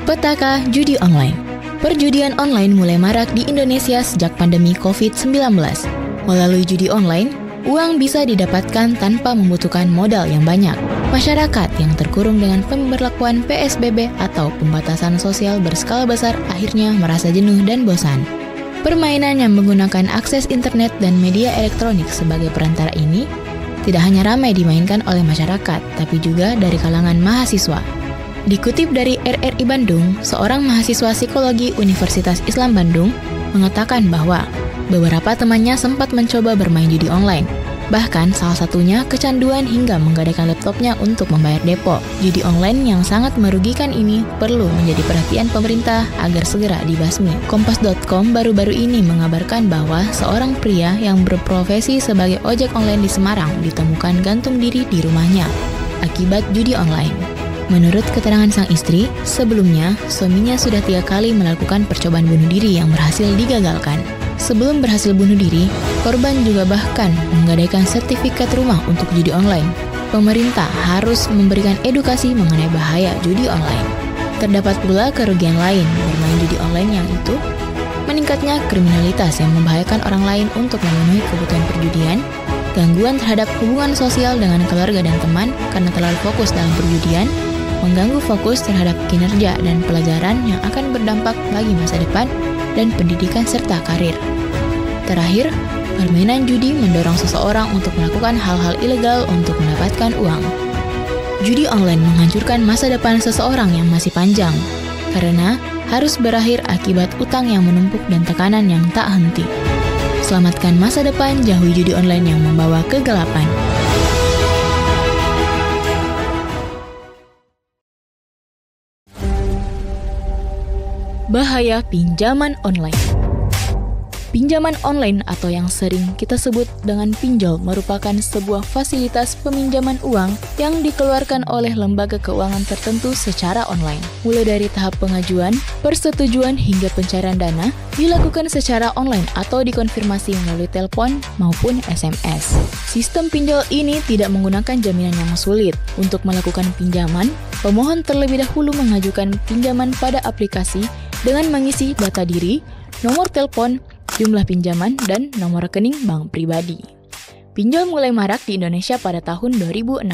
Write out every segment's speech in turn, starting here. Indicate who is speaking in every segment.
Speaker 1: Petaka judi online. Perjudian online mulai marak di Indonesia sejak pandemi COVID-19. Melalui judi online, uang bisa didapatkan tanpa membutuhkan modal yang banyak. Masyarakat yang terkurung dengan pemberlakuan PSBB atau pembatasan sosial berskala besar akhirnya merasa jenuh dan bosan. Permainan yang menggunakan akses internet dan media elektronik sebagai perantara ini tidak hanya ramai dimainkan oleh masyarakat, tapi juga dari kalangan mahasiswa. Dikutip dari RRI Bandung, seorang mahasiswa psikologi Universitas Islam Bandung mengatakan bahwa beberapa temannya sempat mencoba bermain judi online. Bahkan salah satunya kecanduan hingga menggadaikan laptopnya untuk membayar depo. Judi online yang sangat merugikan ini perlu menjadi perhatian pemerintah agar segera dibasmi. Kompas.com baru-baru ini mengabarkan bahwa seorang pria yang berprofesi sebagai ojek online di Semarang ditemukan gantung diri di rumahnya akibat judi online. Menurut keterangan sang istri, sebelumnya suaminya sudah 3 kali melakukan percobaan bunuh diri yang berhasil digagalkan. Sebelum berhasil bunuh diri, korban juga bahkan menggadaikan sertifikat rumah untuk judi online. Pemerintah harus memberikan edukasi mengenai bahaya judi online. Terdapat pula kerugian lain bermain judi online yang itu meningkatnya kriminalitas yang membahayakan orang lain untuk memenuhi kebutuhan perjudian, gangguan terhadap hubungan sosial dengan keluarga dan teman karena terlalu fokus dalam perjudian, mengganggu fokus terhadap kinerja dan pelajaran yang akan berdampak bagi masa depan dan pendidikan serta karir. Terakhir, permainan judi mendorong seseorang untuk melakukan hal-hal ilegal untuk mendapatkan uang. Judi online menghancurkan masa depan seseorang yang masih panjang, karena harus berakhir akibat utang yang menumpuk dan tekanan yang tak henti. Selamatkan masa depan, jauhi judi online yang membawa kegelapan. Bahaya pinjaman online. Pinjaman online atau yang sering kita sebut dengan pinjol merupakan sebuah fasilitas peminjaman uang yang dikeluarkan oleh lembaga keuangan tertentu secara online. Mulai dari tahap pengajuan, persetujuan hingga pencairan dana dilakukan secara online atau dikonfirmasi melalui telepon maupun SMS. Sistem pinjol ini tidak menggunakan jaminan yang sulit. Untuk melakukan pinjaman, pemohon terlebih dahulu mengajukan pinjaman pada aplikasi dengan mengisi data diri, nomor telepon, jumlah pinjaman, dan nomor rekening bank pribadi. Pinjol mulai marak di Indonesia pada tahun 2016.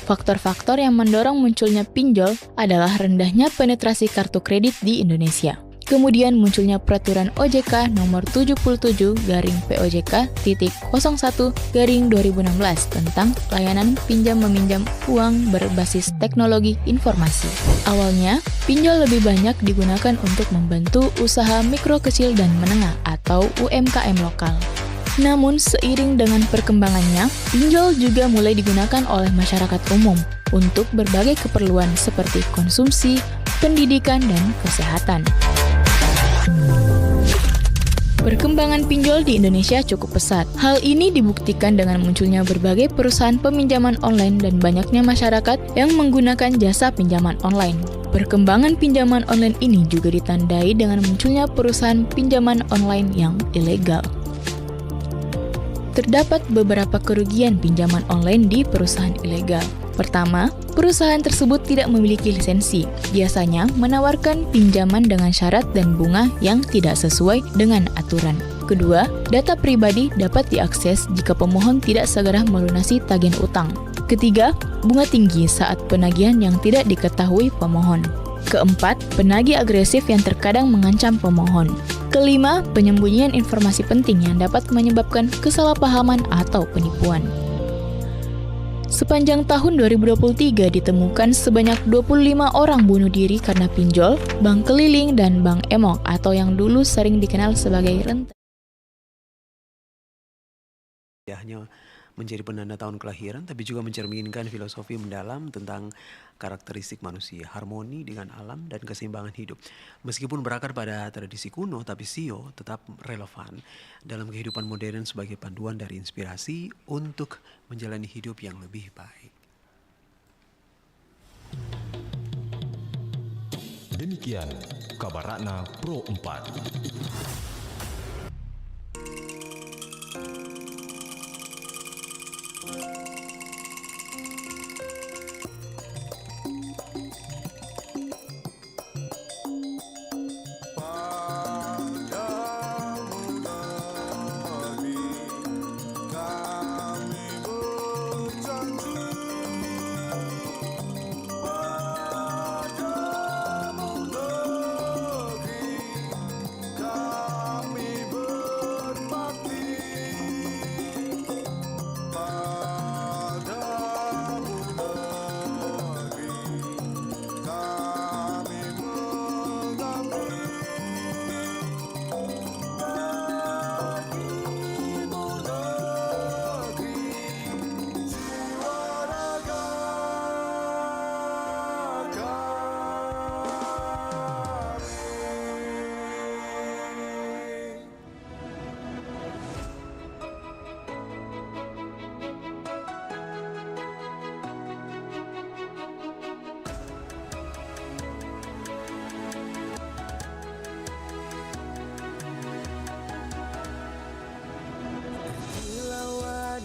Speaker 1: Faktor-faktor yang mendorong munculnya pinjol adalah rendahnya penetrasi kartu kredit di Indonesia. Kemudian munculnya peraturan OJK nomor 77-POJK.01-2016 tentang layanan pinjam-meminjam uang berbasis teknologi informasi. Awalnya, pinjol lebih banyak digunakan untuk membantu usaha mikro kecil dan menengah atau UMKM lokal. Namun, seiring dengan perkembangannya, pinjol juga mulai digunakan oleh masyarakat umum untuk berbagai keperluan seperti konsumsi, pendidikan, dan kesehatan. Perkembangan pinjol di Indonesia cukup pesat. Hal ini dibuktikan dengan munculnya berbagai perusahaan peminjaman online dan banyaknya masyarakat yang menggunakan jasa pinjaman online. Perkembangan pinjaman online ini juga ditandai dengan munculnya perusahaan pinjaman online yang ilegal. Terdapat beberapa kerugian pinjaman online di perusahaan ilegal. Pertama, perusahaan tersebut tidak memiliki lisensi, biasanya menawarkan pinjaman dengan syarat dan bunga yang tidak sesuai dengan aturan. Kedua, data pribadi dapat diakses jika pemohon tidak segera melunasi tagihan utang. Ketiga, bunga tinggi saat penagihan yang tidak diketahui pemohon. Keempat, penagih agresif yang terkadang mengancam pemohon. Kelima, penyembunyian informasi penting yang dapat menyebabkan kesalahpahaman atau penipuan. Sepanjang tahun 2023 ditemukan sebanyak 25 orang bunuh diri karena pinjol, bank keliling, dan bank emok atau yang dulu sering dikenal sebagai renteng.
Speaker 2: Hanya menjadi penanda tahun kelahiran, tapi juga mencerminkan filosofi mendalam tentang karakteristik manusia, harmoni dengan alam, dan keseimbangan hidup. Meskipun berakar pada tradisi kuno, tapi Sio tetap relevan dalam kehidupan modern sebagai panduan dari inspirasi untuk menjalani hidup yang lebih baik.
Speaker 3: Demikian kabar Ratna Pro 4.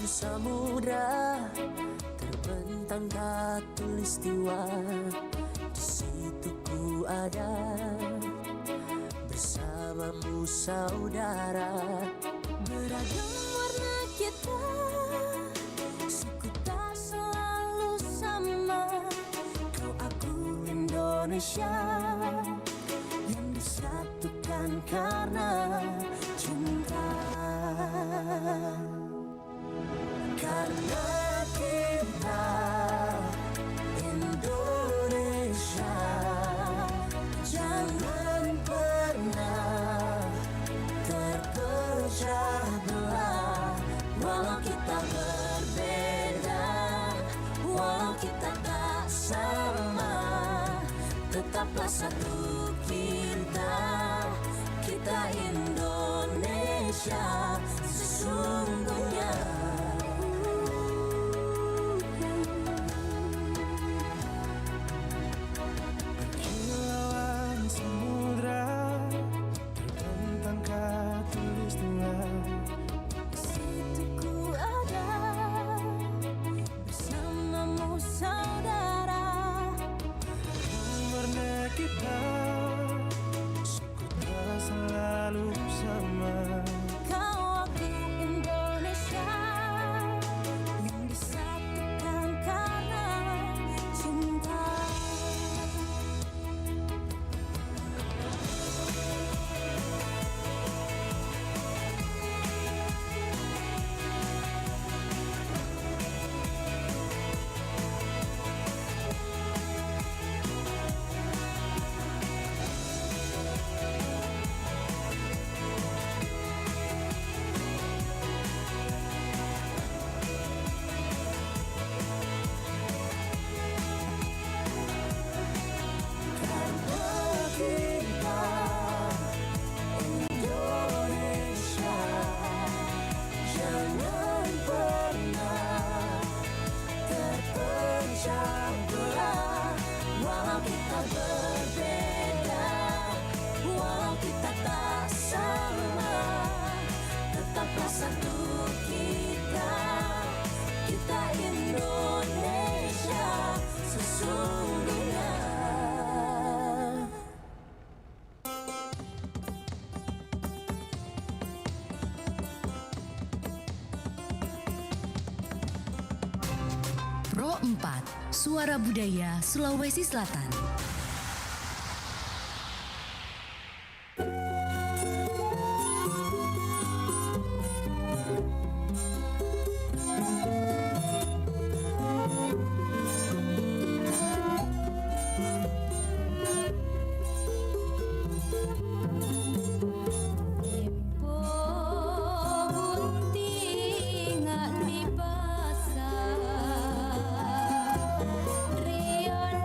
Speaker 4: samudra terbentang khatulistiwa. Di situ ku ada bersamamu saudara. Beragam warna kita, suku tak selalu sama. Kau aku Indonesia yang disatukan karena cinta. Karena kita Indonesia, jangan pernah terpecah belah. Walau kita berbeda, walau kita tak sama, tetaplah satu kita, kita Indonesia sesungguhnya.
Speaker 5: Kilauan samudra terbentang khatulistiwa.
Speaker 4: Di situ ku ada bersamamu saudara.
Speaker 5: Warna kita, suku tak selalu sama.
Speaker 4: Kau aku Indonesia yang disatukan karena cinta. Indonesia, jangan pernah terpecah belah. Walau kita berbeda, walau kita tak sama, tetaplah satu kita, kita Indonesia sesungguhnya.
Speaker 6: Pro 4, Suara Budaya Sulawesi Selatan.
Speaker 4: Rian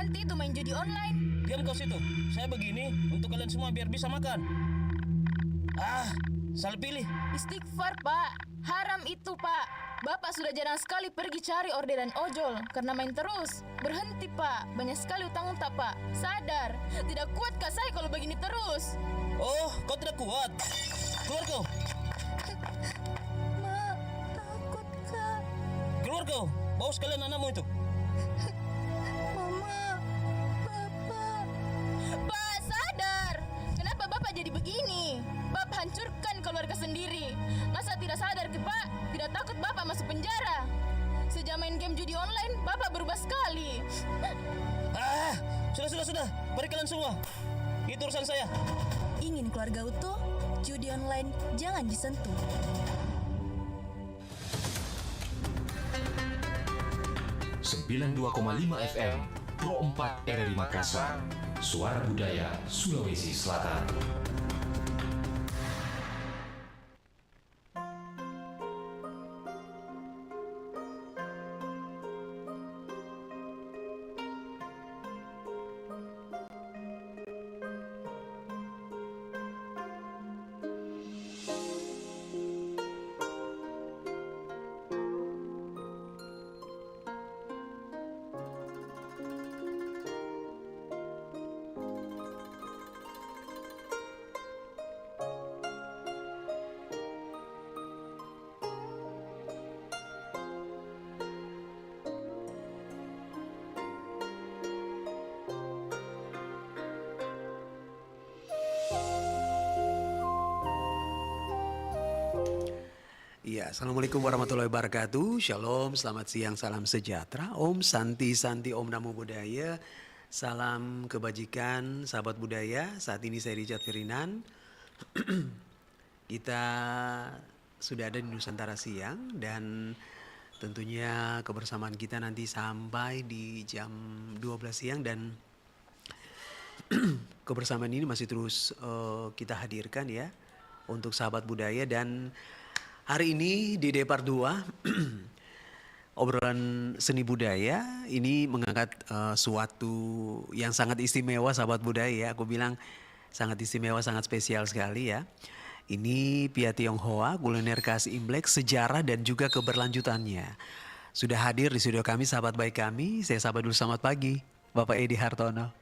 Speaker 7: berhenti itu main judi online.
Speaker 8: Diam kau situ. Saya begini untuk kalian semua biar bisa makan. Salah pilih.
Speaker 7: Istighfar, Pak. Haram itu, Pak. Bapak sudah jarang sekali pergi cari orderan ojol karena main terus. Berhenti, Pak. Banyak sekali utang-utang, Pak. Sadar. Tidak kuat Kak saya kalau begini terus.
Speaker 8: Oh, kau tidak kuat. Keluar kau.
Speaker 7: Ma, takut, Kak.
Speaker 8: Keluar kau. Bawa sekalian anakmu itu.
Speaker 7: Mama, Bapak. Pak, sadar. Kenapa Bapak jadi begini? Bapak hancurkan keluarga sendiri. Masa tidak sadar, Pak? Tidak takut Bapak masuk penjara? Sejak main game judi online, Bapak berubah sekali.
Speaker 8: Sudah. Mari kalian semua. Itu urusan saya.
Speaker 6: Ingin keluarga utuh? Judi online jangan disentuh.
Speaker 3: FM Pro 4 RRI Makassar. Suara Budaya Sulawesi Selatan.
Speaker 2: Ya, Assalamualaikum warahmatullahi wabarakatuh. Shalom, selamat siang, salam sejahtera. Om Santi, Om Namo Buddhaya. Salam kebajikan, sahabat budaya. Saat ini saya Richard Ferdinand. Kita sudah ada di Nusantara Siang dan tentunya kebersamaan kita nanti sampai di jam 12 siang dan kebersamaan ini masih terus kita hadirkan ya untuk sahabat budaya. Dan hari ini di Depar 2 obrolan seni budaya ini mengangkat suatu yang sangat istimewa sahabat budaya. Aku bilang sangat istimewa, sangat spesial sekali ya. Ini Pia Tionghoa, kuliner khas Imlek, sejarah dan juga keberlanjutannya. Sudah hadir di studio kami sahabat baik kami. Saya sapa dulu, selamat pagi Bapak Edi Hartono.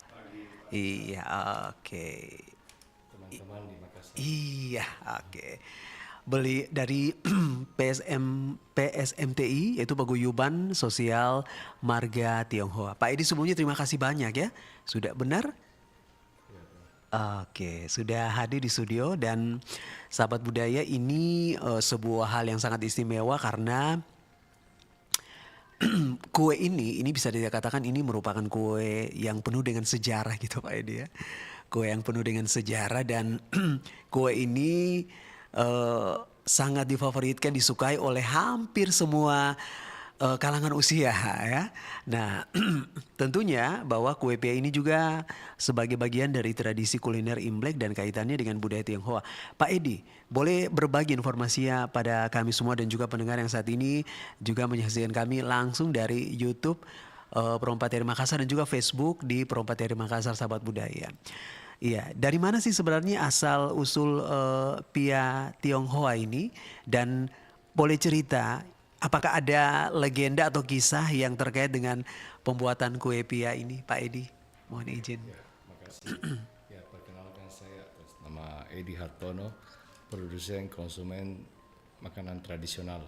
Speaker 2: Iya, oke.
Speaker 9: Teman-teman di Makassar.
Speaker 2: Iya, oke. Beli dari PSMTI yaitu Paguyuban Sosial Marga Tionghoa. Pak Edi sebelumnya terima kasih banyak ya. Sudah benar? Oke, sudah hadir di studio dan sahabat budaya ini sebuah hal yang sangat istimewa karena kue ini bisa dikatakan ini merupakan kue yang penuh dengan sejarah gitu Pak Edi ya. Kue yang penuh dengan sejarah dan kue ini sangat difavoritkan, disukai oleh hampir semua kalangan usia ya. Nah tentunya bahwa kue pia ini juga sebagai bagian dari tradisi kuliner Imlek dan kaitannya dengan budaya Tionghoa. Pak Edi, boleh berbagi informasinya pada kami semua dan juga pendengar yang saat ini juga menyaksikan kami langsung dari YouTube Pro4 RRI Makassar dan juga Facebook di Pro4 RRI Makassar sahabat budaya. Iya, dari mana sih sebenarnya asal usul pia Tionghoa ini dan boleh cerita apakah ada legenda atau kisah yang terkait dengan pembuatan kue pia ini, Pak Edi? Mohon izin.
Speaker 9: Ya, makasih. Ya, perkenalkan saya atas nama Edi Hartono, produsen konsumen makanan tradisional.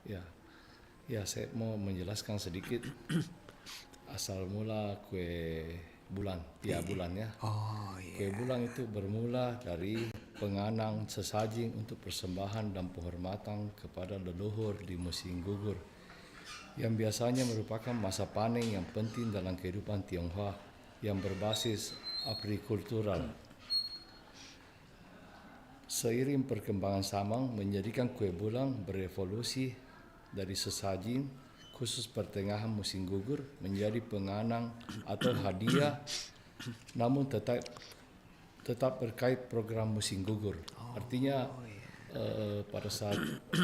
Speaker 9: Ya, saya mau menjelaskan sedikit asal mula kue bulan, pia bulan ya. Kue bulan itu bermula dari penganang sesaji untuk persembahan dan penghormatan kepada leluhur di musim gugur, yang biasanya merupakan masa panen yang penting dalam kehidupan Tionghoa yang berbasis agrikultural. Seiring perkembangan zaman menjadikan kue bulan berevolusi dari sesaji khusus pertengahan musim gugur menjadi penganang atau hadiah, namun tetap berkait program musim gugur. Artinya pada saat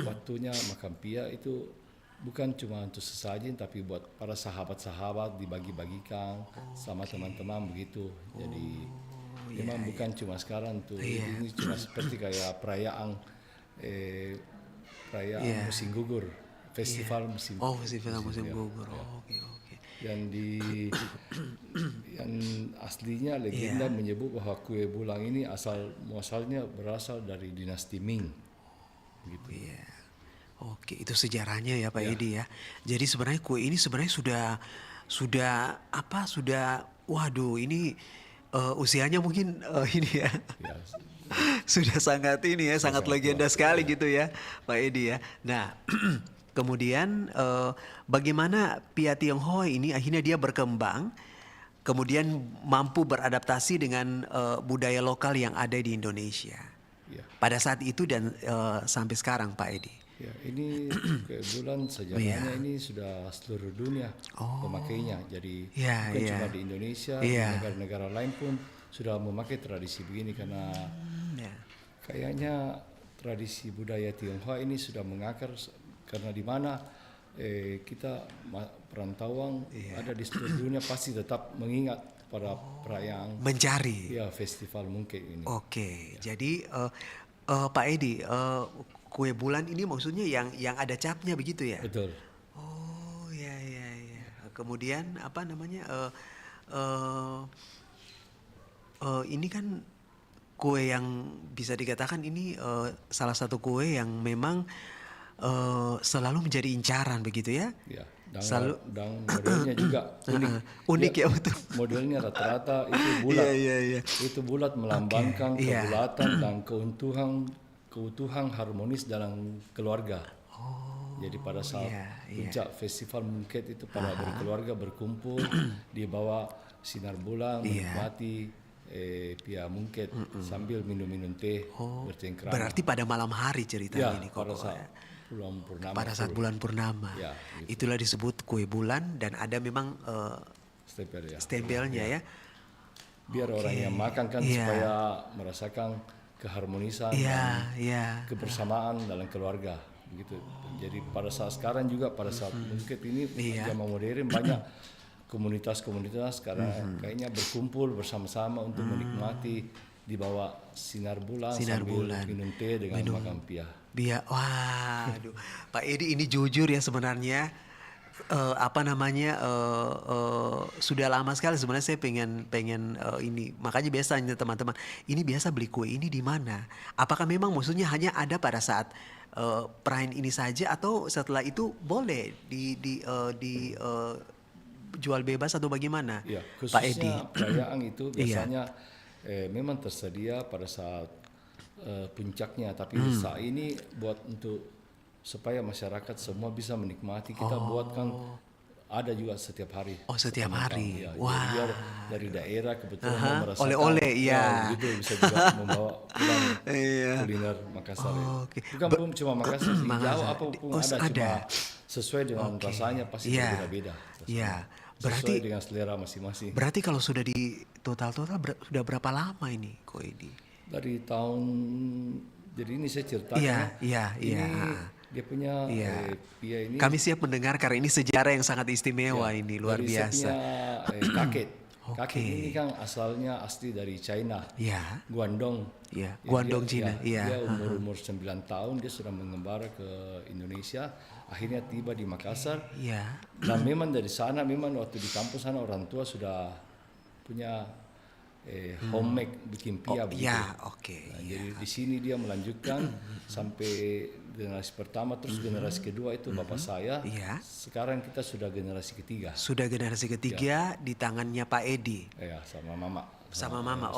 Speaker 9: waktunya makan pia itu bukan cuma untuk sesajen tapi buat para sahabat-sahabat dibagi-bagikan sama teman-teman begitu. Jadi memang bukan cuma sekarang tuh, ini cuma seperti kayak perayaan musim gugur, festival musim.
Speaker 2: Oh, festival musim gugur. Oke.
Speaker 9: Yang yang aslinya legenda menyebut bahwa kue bulan ini muasalnya berasal dari dinasti Ming. Gitu.
Speaker 2: Oke, itu sejarahnya ya Pak Edi ya. Jadi sebenarnya kue ini sebenarnya sudah waduh ini usianya mungkin ini ya. Sudah sangat ini ya, sangat legenda sekali gitu ya Pak Edi ya. Nah, kemudian bagaimana Pia Tionghoa ini akhirnya dia berkembang, kemudian mampu beradaptasi dengan budaya lokal yang ada di Indonesia. Pada saat itu dan sampai sekarang Pak Edi.
Speaker 9: Ya, ini kue bulan sejarahnya ini sudah seluruh dunia pemakainya. Jadi bukan cuma di Indonesia, di negara-negara lain pun sudah memakai tradisi begini karena kayaknya tradisi budaya Tionghoa ini sudah mengakar karena di mana kita perantauan ada di seluruh dunia pasti tetap mengingat pada perayaan
Speaker 2: mencari
Speaker 9: festival mungkin ini.
Speaker 2: Oke, jadi Pak Edi, kue bulan ini maksudnya yang ada capnya begitu ya?
Speaker 9: Betul.
Speaker 2: Oh ya. Kemudian apa namanya? Ini kan kue yang bisa dikatakan ini salah satu kue yang memang selalu menjadi incaran begitu ya?
Speaker 9: Ya. Dan modelnya juga unik
Speaker 2: ya betul.
Speaker 9: Modelnya rata-rata itu bulat.
Speaker 2: Iya.
Speaker 9: Itu bulat melambangkan kebulatan dan keutuhan harmonis dalam keluarga. Jadi pada saat puncak festival Mungket itu para berkeluarga berkumpul di bawah sinar bulan menikmati Pia Mungket sambil minum-minum teh bercengkrama.
Speaker 2: Berarti pada malam hari ceritanya ini
Speaker 9: pada saat bulan purnama.
Speaker 2: Pada saat bulan purnama.
Speaker 9: Gitu.
Speaker 2: Itulah disebut kue bulan dan ada memang stempelnya ya.
Speaker 9: Biar orang yang makan kan supaya merasakan keharmonisan dan kebersamaan dalam keluarga begitu. Jadi pada saat sekarang juga pada saat Mungket ini zaman modern banyak komunitas-komunitas sekarang kayaknya berkumpul bersama-sama untuk menikmati di bawah sinar bulan sambil minum teh dengan makan pia.
Speaker 2: Waduh, Pak Edi ini jujur ya sebenarnya sudah lama sekali sebenarnya saya pengen ini. Makanya biasanya teman-teman ini biasa beli kue ini di mana? Apakah memang maksudnya hanya ada pada saat perayaan ini saja atau setelah itu boleh jual bebas atau bagaimana?
Speaker 9: Ya,
Speaker 2: Pak Edi?
Speaker 9: Perayaan itu biasanya memang tersedia pada saat puncaknya, tapi saat ini buat untuk supaya masyarakat semua bisa menikmati kita buatkan ada juga setiap hari.
Speaker 2: Oh, setiap hari.
Speaker 9: Ya,
Speaker 2: wah.
Speaker 9: Biar dari daerah kebetulan mau merasakan
Speaker 2: oleh-oleh
Speaker 9: gitu bisa juga membawa pulang kuliner Makassar.
Speaker 2: Okay.
Speaker 9: Bukan pun cuma Makassar sih, jauh apapun ada. Cuma sesuai dengan rasanya pasti berbeda-beda. Sesuai dengan selera masing-masing.
Speaker 2: Berarti kalau sudah di total sudah berapa lama ini kue ini?
Speaker 9: Dari tahun, jadi ini saya ceritakan. Dia punya Pia ini.
Speaker 2: Kami siap mendengar karena ini sejarah yang sangat istimewa ini, luar biasa.
Speaker 9: Kakek. Kakek ini kan asalnya asli dari China. Guangdong.
Speaker 2: Guangdong Cina.
Speaker 9: Dia umur 9 tahun dia sudah mengembara ke Indonesia. Akhirnya tiba di Makassar. Dan memang dari sana, memang waktu di kampus sana orang tua sudah punya homemade bikin pia begitu. Jadi di sini dia melanjutkan sampai generasi pertama, terus generasi kedua itu bapak saya. Sekarang kita sudah generasi ketiga.
Speaker 2: Sudah generasi ketiga di tangannya Pak Edi.
Speaker 9: Sama mama.
Speaker 2: Sama mama.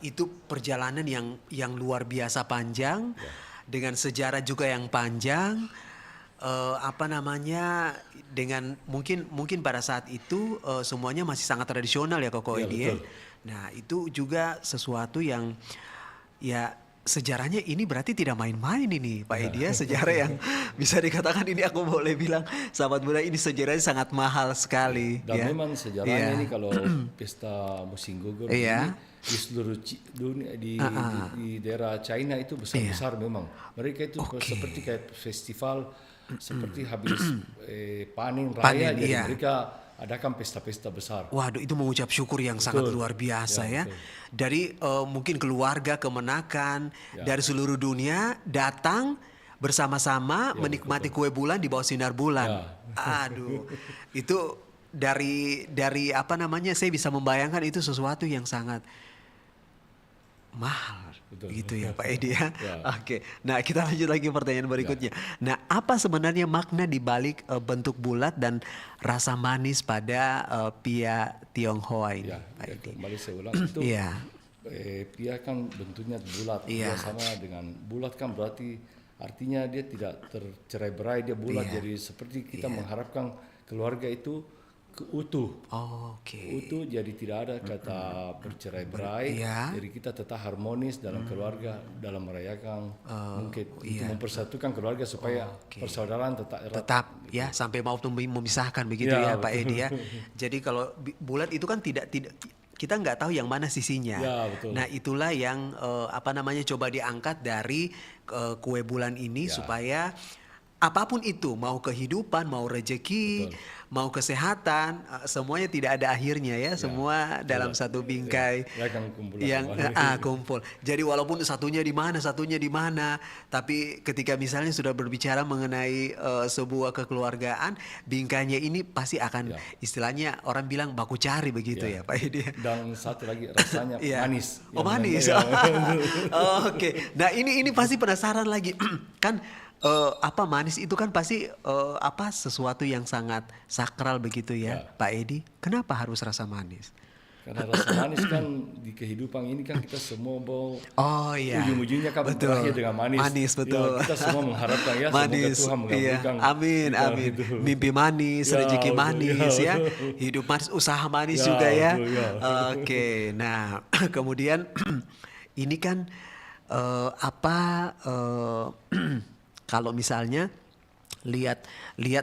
Speaker 2: Itu perjalanan yang luar biasa panjang dengan sejarah juga yang panjang. Dengan mungkin pada saat itu semuanya masih sangat tradisional ya Koko Edi. Nah itu juga sesuatu yang sejarahnya ini berarti tidak main-main ini Pak Edi ya. Sejarah yang bisa dikatakan ini aku boleh bilang sahabat muda ini sejarahnya sangat mahal sekali.
Speaker 9: Dan memang sejarahnya ini kalau pesta musim gugur ini di seluruh dunia di daerah China itu besar-besar memang. Mereka itu seperti kayak festival seperti habis panen raya,
Speaker 2: Panen,
Speaker 9: jadi
Speaker 2: iya.
Speaker 9: mereka adakan pesta-pesta besar.
Speaker 2: Waduh, itu mengucap syukur yang sangat
Speaker 9: Betul.
Speaker 2: luar biasa ya.
Speaker 9: Ya, betul.
Speaker 2: Dari mungkin keluarga kemenakan dari seluruh dunia datang bersama-sama menikmati kue bulan di bawah sinar bulan. Aduh, itu dari apa namanya? Saya bisa membayangkan itu sesuatu yang sangat mahal.
Speaker 9: Betul.
Speaker 2: Gitu ya Pak Edi ya.
Speaker 9: Ya.
Speaker 2: Oke. Nah, kita lanjut lagi pertanyaan berikutnya. Nah, apa sebenarnya makna di balik bentuk bulat dan rasa manis pada pia Tionghoa ini,
Speaker 9: Ya,
Speaker 2: Pak
Speaker 9: ya,
Speaker 2: Edi?
Speaker 9: kembali saya ulang itu.
Speaker 2: Iya.
Speaker 9: Pia kan bentuknya bulat,
Speaker 2: Iya.
Speaker 9: dia sama dengan bulat kan berarti artinya dia tidak tercerai-berai, dia bulat.
Speaker 2: Iya.
Speaker 9: Jadi seperti kita mengharapkan keluarga itu utuh.
Speaker 2: Oh, oke.
Speaker 9: Utuh, jadi tidak ada kata bercerai-berai.
Speaker 2: Iya.
Speaker 9: Jadi kita tetap harmonis dalam keluarga, dalam merayakan mungkin untuk
Speaker 2: iya.
Speaker 9: mempersatukan keluarga supaya
Speaker 2: Oke.
Speaker 9: persaudaraan tetap erat.
Speaker 2: Tetap ya sampai mau memisahkan begitu
Speaker 9: Ya,
Speaker 2: ya Pak
Speaker 9: betul.
Speaker 2: Edi ya. Jadi kalau bulat itu kan tidak kita nggak tahu yang mana sisinya.
Speaker 9: Ya, betul.
Speaker 2: Nah, itulah yang apa namanya coba diangkat dari kue bulan ini
Speaker 9: Ya.
Speaker 2: supaya apapun itu, mau kehidupan, mau rezeki, mau kesehatan, semuanya tidak ada akhirnya ya, semua dalam satu bingkai
Speaker 9: Ya, kan kumpulan
Speaker 2: yang
Speaker 9: kembali.
Speaker 2: kumpul. Jadi walaupun satunya di mana, tapi ketika misalnya sudah berbicara mengenai sebuah kekeluargaan, bingkainya ini pasti akan istilahnya orang bilang baku cari begitu ya, Pak Edi.
Speaker 9: Dan satu lagi rasanya
Speaker 2: Iya.
Speaker 9: manis.
Speaker 2: Oh,
Speaker 9: Yang
Speaker 2: manis. Oke. Nah, ini pasti penasaran lagi. Kan apa manis itu kan pasti apa sesuatu yang sangat sakral begitu ya, Pak Edi. Kenapa harus rasa manis?
Speaker 9: Karena rasa manis kan di kehidupan ini kan kita semua mau
Speaker 2: Oh iya.
Speaker 9: ujung-ujungnya kan
Speaker 2: Betul.
Speaker 9: berakhir dengan manis.
Speaker 2: Manis, betul.
Speaker 9: Ya, kita semua mengharapkan ya
Speaker 2: Manis,
Speaker 9: semoga Tuhan
Speaker 2: iya.
Speaker 9: mengabulkan.
Speaker 2: Amin,
Speaker 9: kita
Speaker 2: amin.
Speaker 9: itu.
Speaker 2: Mimpi manis,
Speaker 9: Ya,
Speaker 2: rezeki
Speaker 9: betul,
Speaker 2: manis
Speaker 9: ya.
Speaker 2: ya. Hidup manis, usaha manis
Speaker 9: Ya,
Speaker 2: juga ya.
Speaker 9: betul, ya.
Speaker 2: Oke, nah kemudian ini kan kalau misalnya lihat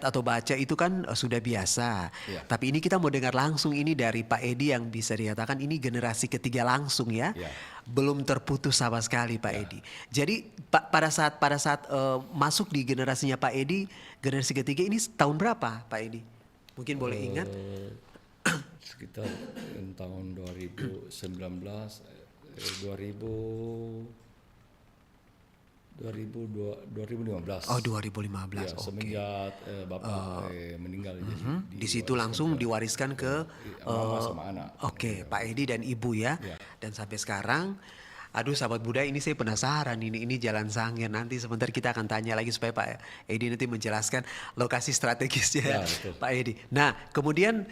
Speaker 2: atau baca itu kan sudah biasa.
Speaker 9: Ya.
Speaker 2: Tapi ini kita mau dengar langsung ini dari Pak Edi yang bisa dikatakan ini generasi ketiga langsung ya.
Speaker 9: Ya.
Speaker 2: Belum terputus sama sekali Pak Edi. Jadi pada saat masuk di generasinya Pak Edi, generasi ketiga ini tahun berapa Pak Edi? Mungkin boleh ingat?
Speaker 9: Sekitar tahun 2019, 2015.
Speaker 2: Oh 2015.
Speaker 9: Ya,
Speaker 2: Oke.
Speaker 9: semenjak Bapak meninggal. Jadi
Speaker 2: Di situ langsung diwariskan ke
Speaker 9: mama sama anak.
Speaker 2: Oke, Pak Edi dan Ibu ya.
Speaker 9: Ya.
Speaker 2: Dan sampai sekarang aduh sahabat budaya ini saya penasaran ini jalan Sangir, nanti sebentar kita akan tanya lagi supaya Pak Edi nanti menjelaskan lokasi strategisnya
Speaker 9: Ya, betul.
Speaker 2: Pak Edi. Nah, kemudian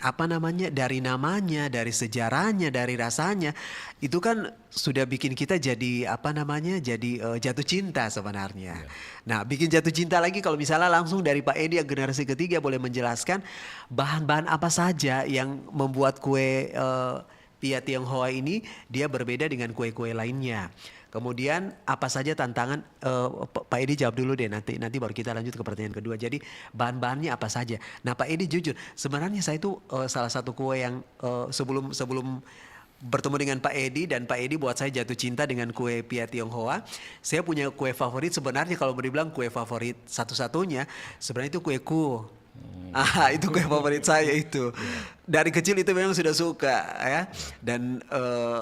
Speaker 2: apa namanya dari namanya, dari sejarahnya, dari rasanya itu kan sudah bikin kita jadi apa namanya jadi jatuh cinta sebenarnya. Nah, bikin jatuh cinta lagi kalau misalnya langsung dari Pak Edi yang generasi ketiga boleh menjelaskan bahan-bahan apa saja yang membuat kue pia Tionghoa ini dia berbeda dengan kue-kue lainnya. Kemudian apa saja tantangan Pak Edi jawab dulu deh nanti baru kita lanjut ke pertanyaan kedua. Jadi bahan-bahannya apa saja? Nah Pak Edi jujur sebenarnya saya itu salah satu kue yang sebelum bertemu dengan Pak Edi dan Pak Edi buat saya jatuh cinta dengan kue pia Tionghoa. Saya punya kue favorit sebenarnya kalau mau dibilang kue favorit satu-satunya sebenarnya itu kue kuo. Itu kue favorit saya itu. Dari kecil itu memang sudah suka ya. Dan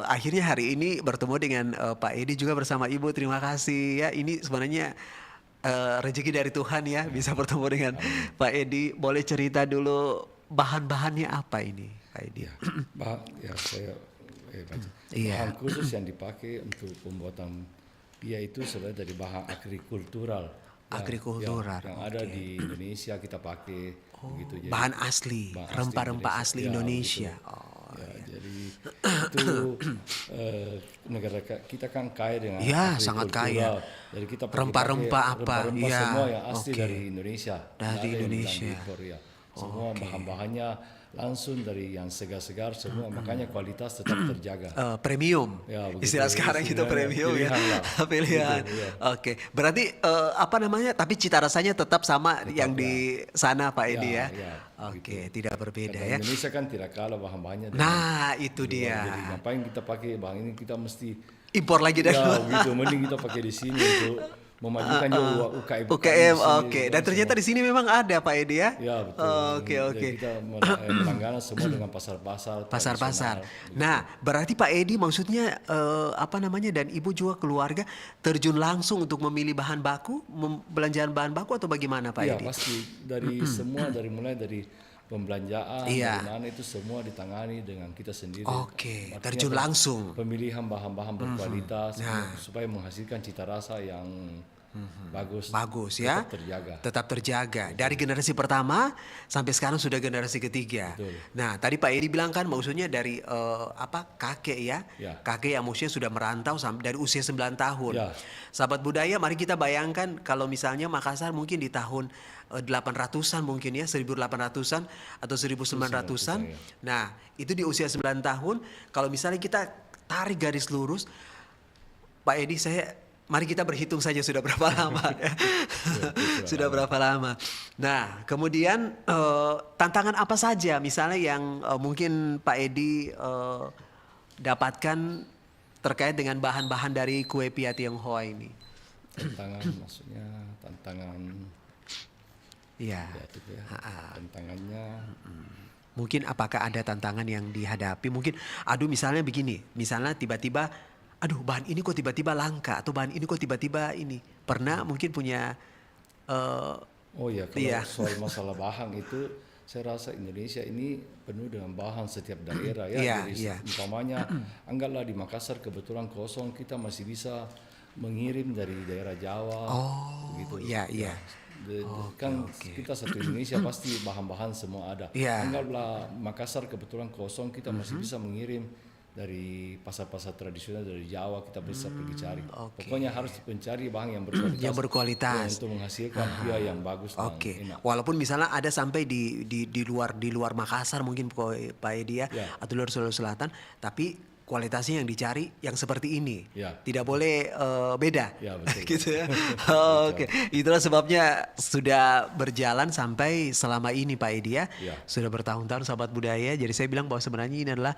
Speaker 2: akhirnya hari ini bertemu dengan Pak Edi juga bersama Ibu. Terima kasih ya. Ini sebenarnya rezeki dari Tuhan ya bisa bertemu dengan Pak Edi. Boleh cerita dulu bahan-bahannya apa ini Pak Edi?
Speaker 9: Ya saya baca.
Speaker 2: Iya.
Speaker 9: Bahan khusus yang dipakai untuk pembuatan pia itu sebenarnya dari bahan agrikultural.
Speaker 2: Agrikultural,
Speaker 9: yang ada di Indonesia kita pakai begitu. Jadi,
Speaker 2: bahan asli, rempah-rempah asli Indonesia.
Speaker 9: Jadi itu negara kita kan kaya dengan
Speaker 2: ya, sangat kaya.
Speaker 9: Jadi kita
Speaker 2: rempah-rempah apa?
Speaker 9: Rempah-rempah
Speaker 2: ya,
Speaker 9: semua yang asli
Speaker 2: okay.
Speaker 9: dari Indonesia.
Speaker 2: Dari Indonesia.
Speaker 9: Semua bahan-bahannya langsung dari yang segar-segar semua, makanya kualitas tetap terjaga.
Speaker 2: Premium,
Speaker 9: Ya, begitu.
Speaker 2: istilah sekarang itu premium ya.
Speaker 9: Pilihan lah.
Speaker 2: Pilihan.
Speaker 9: Gitu, ya.
Speaker 2: Oke, berarti apa namanya? Tapi cita rasanya tetap sama yang di sana Pak Edi ya. Oke, tidak berbeda ya.
Speaker 9: Karena Indonesia kan tidak kalah bahan-bahannya.
Speaker 2: Nah, itu dia.
Speaker 9: Jadi ngapain kita pakai bahan ini, kita mesti
Speaker 2: Impor lagi dari
Speaker 9: ya
Speaker 2: luar.
Speaker 9: gitu, mending kita pakai di sini untuk memajukan juga UKM.
Speaker 2: UKM, oke. Dan ternyata di sini memang ada Pak Edi ya?
Speaker 9: Ya betul.
Speaker 2: Oke.
Speaker 9: Jadi kita berlangganan semua dengan pasar-pasar.
Speaker 2: Pasar-pasar.
Speaker 9: tradisional.
Speaker 2: Nah, berarti Pak Edi maksudnya dan Ibu juga keluarga terjun langsung untuk memilih bahan baku, belanjaan bahan baku atau bagaimana Pak
Speaker 9: Iya
Speaker 2: Edi?
Speaker 9: pasti dari semua mulai dari pembelanjaan
Speaker 2: Iya.
Speaker 9: dari mana itu semua ditangani dengan kita sendiri.
Speaker 2: Oke,
Speaker 9: Artinya
Speaker 2: terjun langsung.
Speaker 9: Pemilihan bahan-bahan berkualitas supaya menghasilkan cita rasa yang bagus
Speaker 2: ya.
Speaker 9: tetap terjaga.
Speaker 2: Tetap terjaga. Dari generasi pertama sampai sekarang sudah generasi ketiga.
Speaker 9: Betul.
Speaker 2: Nah, tadi Pak Edi bilang kan maksudnya dari kakek ya.
Speaker 9: Ya.
Speaker 2: Kakek yang maksudnya sudah merantau dari usia 9 tahun.
Speaker 9: Ya.
Speaker 2: Sahabat budaya, mari kita bayangkan kalau misalnya Makassar mungkin di tahun 800-an mungkin ya, 1800-an atau 1900-an.
Speaker 9: ya.
Speaker 2: Nah, itu di usia 9 tahun, kalau misalnya kita tarik garis lurus, Pak Edi, mari kita berhitung saja sudah berapa lama. Sudah berapa lama. Nah, kemudian tantangan apa saja misalnya yang mungkin Pak Edi dapatkan terkait dengan bahan-bahan dari kue pia Tionghoa ini?
Speaker 9: Tantangan
Speaker 2: Iya.
Speaker 9: ya, gitu ya. Tantangannya
Speaker 2: Mungkin apakah ada tantangan yang dihadapi? Mungkin, misalnya begini, misalnya tiba-tiba, bahan ini kok tiba-tiba langka, atau bahan ini kok tiba-tiba ini. Pernah mungkin punya...
Speaker 9: kalau soal masalah bahan itu, saya rasa Indonesia ini penuh dengan bahan setiap daerah ya. Jadi umpamanya, anggaplah di Makassar kebetulan kosong, kita masih bisa mengirim dari daerah Jawa.
Speaker 2: Iya.
Speaker 9: Kita satu Indonesia pasti bahan-bahan semua ada. Anggaplah Makassar kebetulan kosong, kita masih bisa mengirim dari pasar-pasar tradisional dari Jawa, kita bisa pergi cari. Pokoknya harus mencari bahan yang berkualitas. Untuk menghasilkan pia yang bagus dan enak.
Speaker 2: Walaupun misalnya ada sampai di luar Makassar mungkin Pak Edi ya, atau luar Sulawesi Selatan, tapi kualitasnya yang dicari yang seperti ini, tidak boleh beda,
Speaker 9: betul.
Speaker 2: gitu ya. Oke, itulah sebabnya sudah berjalan sampai selama ini Pak Edi ya, sudah bertahun-tahun sahabat budaya. Jadi saya bilang bahwa sebenarnya ini adalah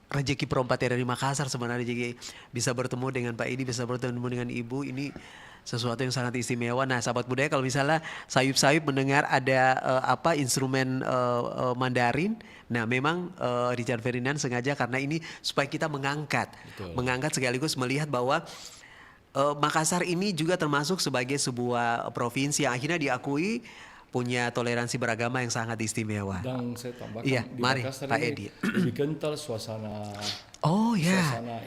Speaker 2: rezeki perompak dari Makassar sebenarnya. Jadi bisa bertemu dengan Pak Edi, bisa bertemu dengan Ibu, ini sesuatu yang sangat istimewa. Nah, sahabat budaya, kalau misalnya sayup-sayup mendengar ada instrumen Mandarin, nah memang Richard Ferdinand sengaja karena ini supaya kita mengangkat sekaligus melihat bahwa Makassar ini juga termasuk sebagai sebuah provinsi yang akhirnya diakui punya toleransi beragama yang sangat istimewa.
Speaker 9: Dan saya tambahkan di
Speaker 2: mari
Speaker 9: Makassar
Speaker 2: Pak
Speaker 9: ini
Speaker 2: Edi.
Speaker 9: lebih kental suasana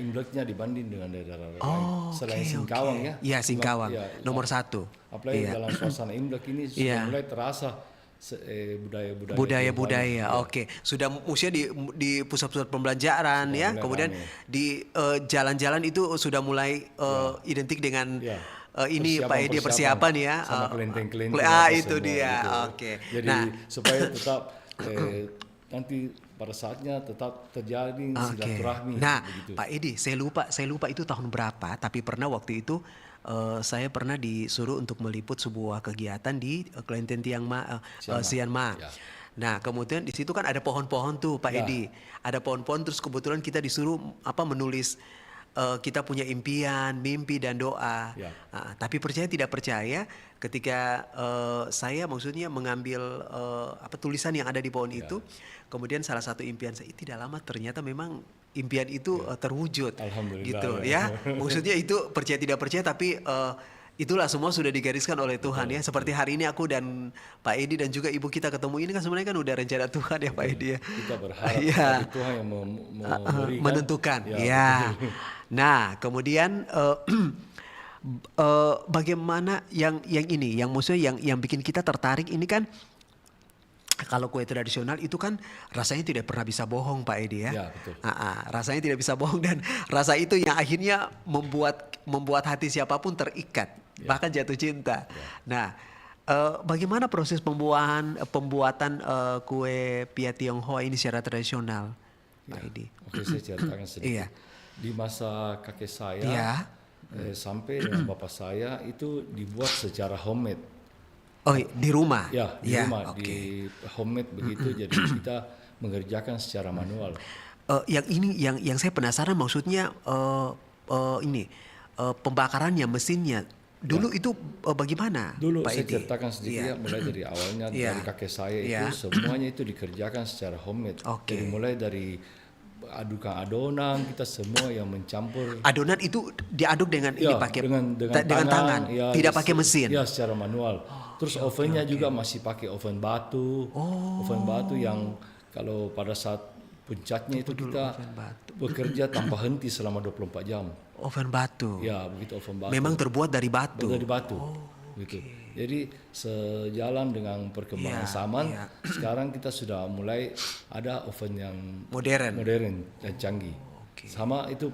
Speaker 9: Imleknya dibanding dengan daerah lain. Selain Singkawang ya.
Speaker 2: Iya, Singkawang nomor 1.
Speaker 9: Apalagi dalam suasana Imlek ini sudah mulai terasa budaya-budaya.
Speaker 2: Oke, sudah usia di pusat-pusat pembelanjaan ya. Kemudian di jalan-jalan itu sudah mulai identik dengan ini Pak Edi persiapan ya.
Speaker 9: Sama kelenteng-kelenteng.
Speaker 2: Itu dia.
Speaker 9: Gitu.
Speaker 2: Oke.
Speaker 9: Jadi supaya tetap nanti pada saatnya tetap terjadi silaturahmi.
Speaker 2: Nah,
Speaker 9: begitu.
Speaker 2: Pak Edi, saya lupa itu tahun berapa, tapi pernah waktu itu saya pernah disuruh untuk meliput sebuah kegiatan di Kelenteng Sianma.
Speaker 9: Ya.
Speaker 2: Nah, kemudian di situ kan ada pohon-pohon tuh Pak Edi. Ada pohon-pohon, terus kebetulan kita disuruh menulis kita punya impian, mimpi dan doa. Tapi percaya tidak percaya, ketika saya maksudnya mengambil tulisan yang ada di pohon itu, kemudian salah satu impian saya tidak lama ternyata memang impian itu terwujud.
Speaker 9: Alhamdulillah,
Speaker 2: gitu ya. Maksudnya itu percaya tidak percaya, tapi itulah semua sudah digariskan oleh Tuhan ya. Seperti hari ini aku dan Pak Edi dan juga ibu kita ketemu ini kan sebenarnya kan udah rencana Tuhan ya Pak Edi ya.
Speaker 9: Kita berharap tapi Tuhan yang memberikan,
Speaker 2: menentukan. Ya. Nah, kemudian bagaimana yang ini, yang maksudnya yang bikin kita tertarik ini kan, kalau kue tradisional itu kan rasanya tidak pernah bisa bohong Pak Edi ya.
Speaker 9: Betul.
Speaker 2: Rasanya tidak bisa bohong, dan rasa itu yang akhirnya membuat hati siapapun terikat, bahkan jatuh cinta. Nah, bagaimana proses pembuatan kue pia Tionghoa ini secara tradisional, Pak Edi?
Speaker 9: Oke, saya ceritakan sedikit. Di masa kakek saya sampai dengan bapak saya itu dibuat secara homemade.
Speaker 2: Oh, di rumah?
Speaker 9: Ya, di rumah, di homemade begitu. Jadi kita mengerjakan secara manual.
Speaker 2: Yang saya penasaran maksudnya pembakarannya, mesinnya Dulu itu bagaimana
Speaker 9: Dulu
Speaker 2: Pak
Speaker 9: saya
Speaker 2: Edi?
Speaker 9: ceritakan sedikit ya, mulai dari awalnya
Speaker 2: Iya.
Speaker 9: dari kakek saya
Speaker 2: Iya.
Speaker 9: itu semuanya itu dikerjakan secara homemade.
Speaker 2: Oke.
Speaker 9: Jadi mulai dari adukan adonan, kita semua yang mencampur.
Speaker 2: Adonan itu diaduk dengan ini
Speaker 9: Ya,
Speaker 2: pakai
Speaker 9: dengan
Speaker 2: tangan,
Speaker 9: ya,
Speaker 2: tidak pakai mesin.
Speaker 9: Ya, secara manual. Terus ovennya juga masih pakai oven batu. Oven batu yang kalau pada saat puncaknya itu kita bekerja tanpa henti selama 24 jam.
Speaker 2: Oven batu.
Speaker 9: Ya, begitu oven batu.
Speaker 2: Memang terbuat dari batu.
Speaker 9: Dari batu. Gitu. Jadi sejalan dengan perkembangan
Speaker 2: Iya,
Speaker 9: zaman,
Speaker 2: iya.
Speaker 9: sekarang kita sudah mulai ada oven yang
Speaker 2: Modern.
Speaker 9: dan canggih. Sama itu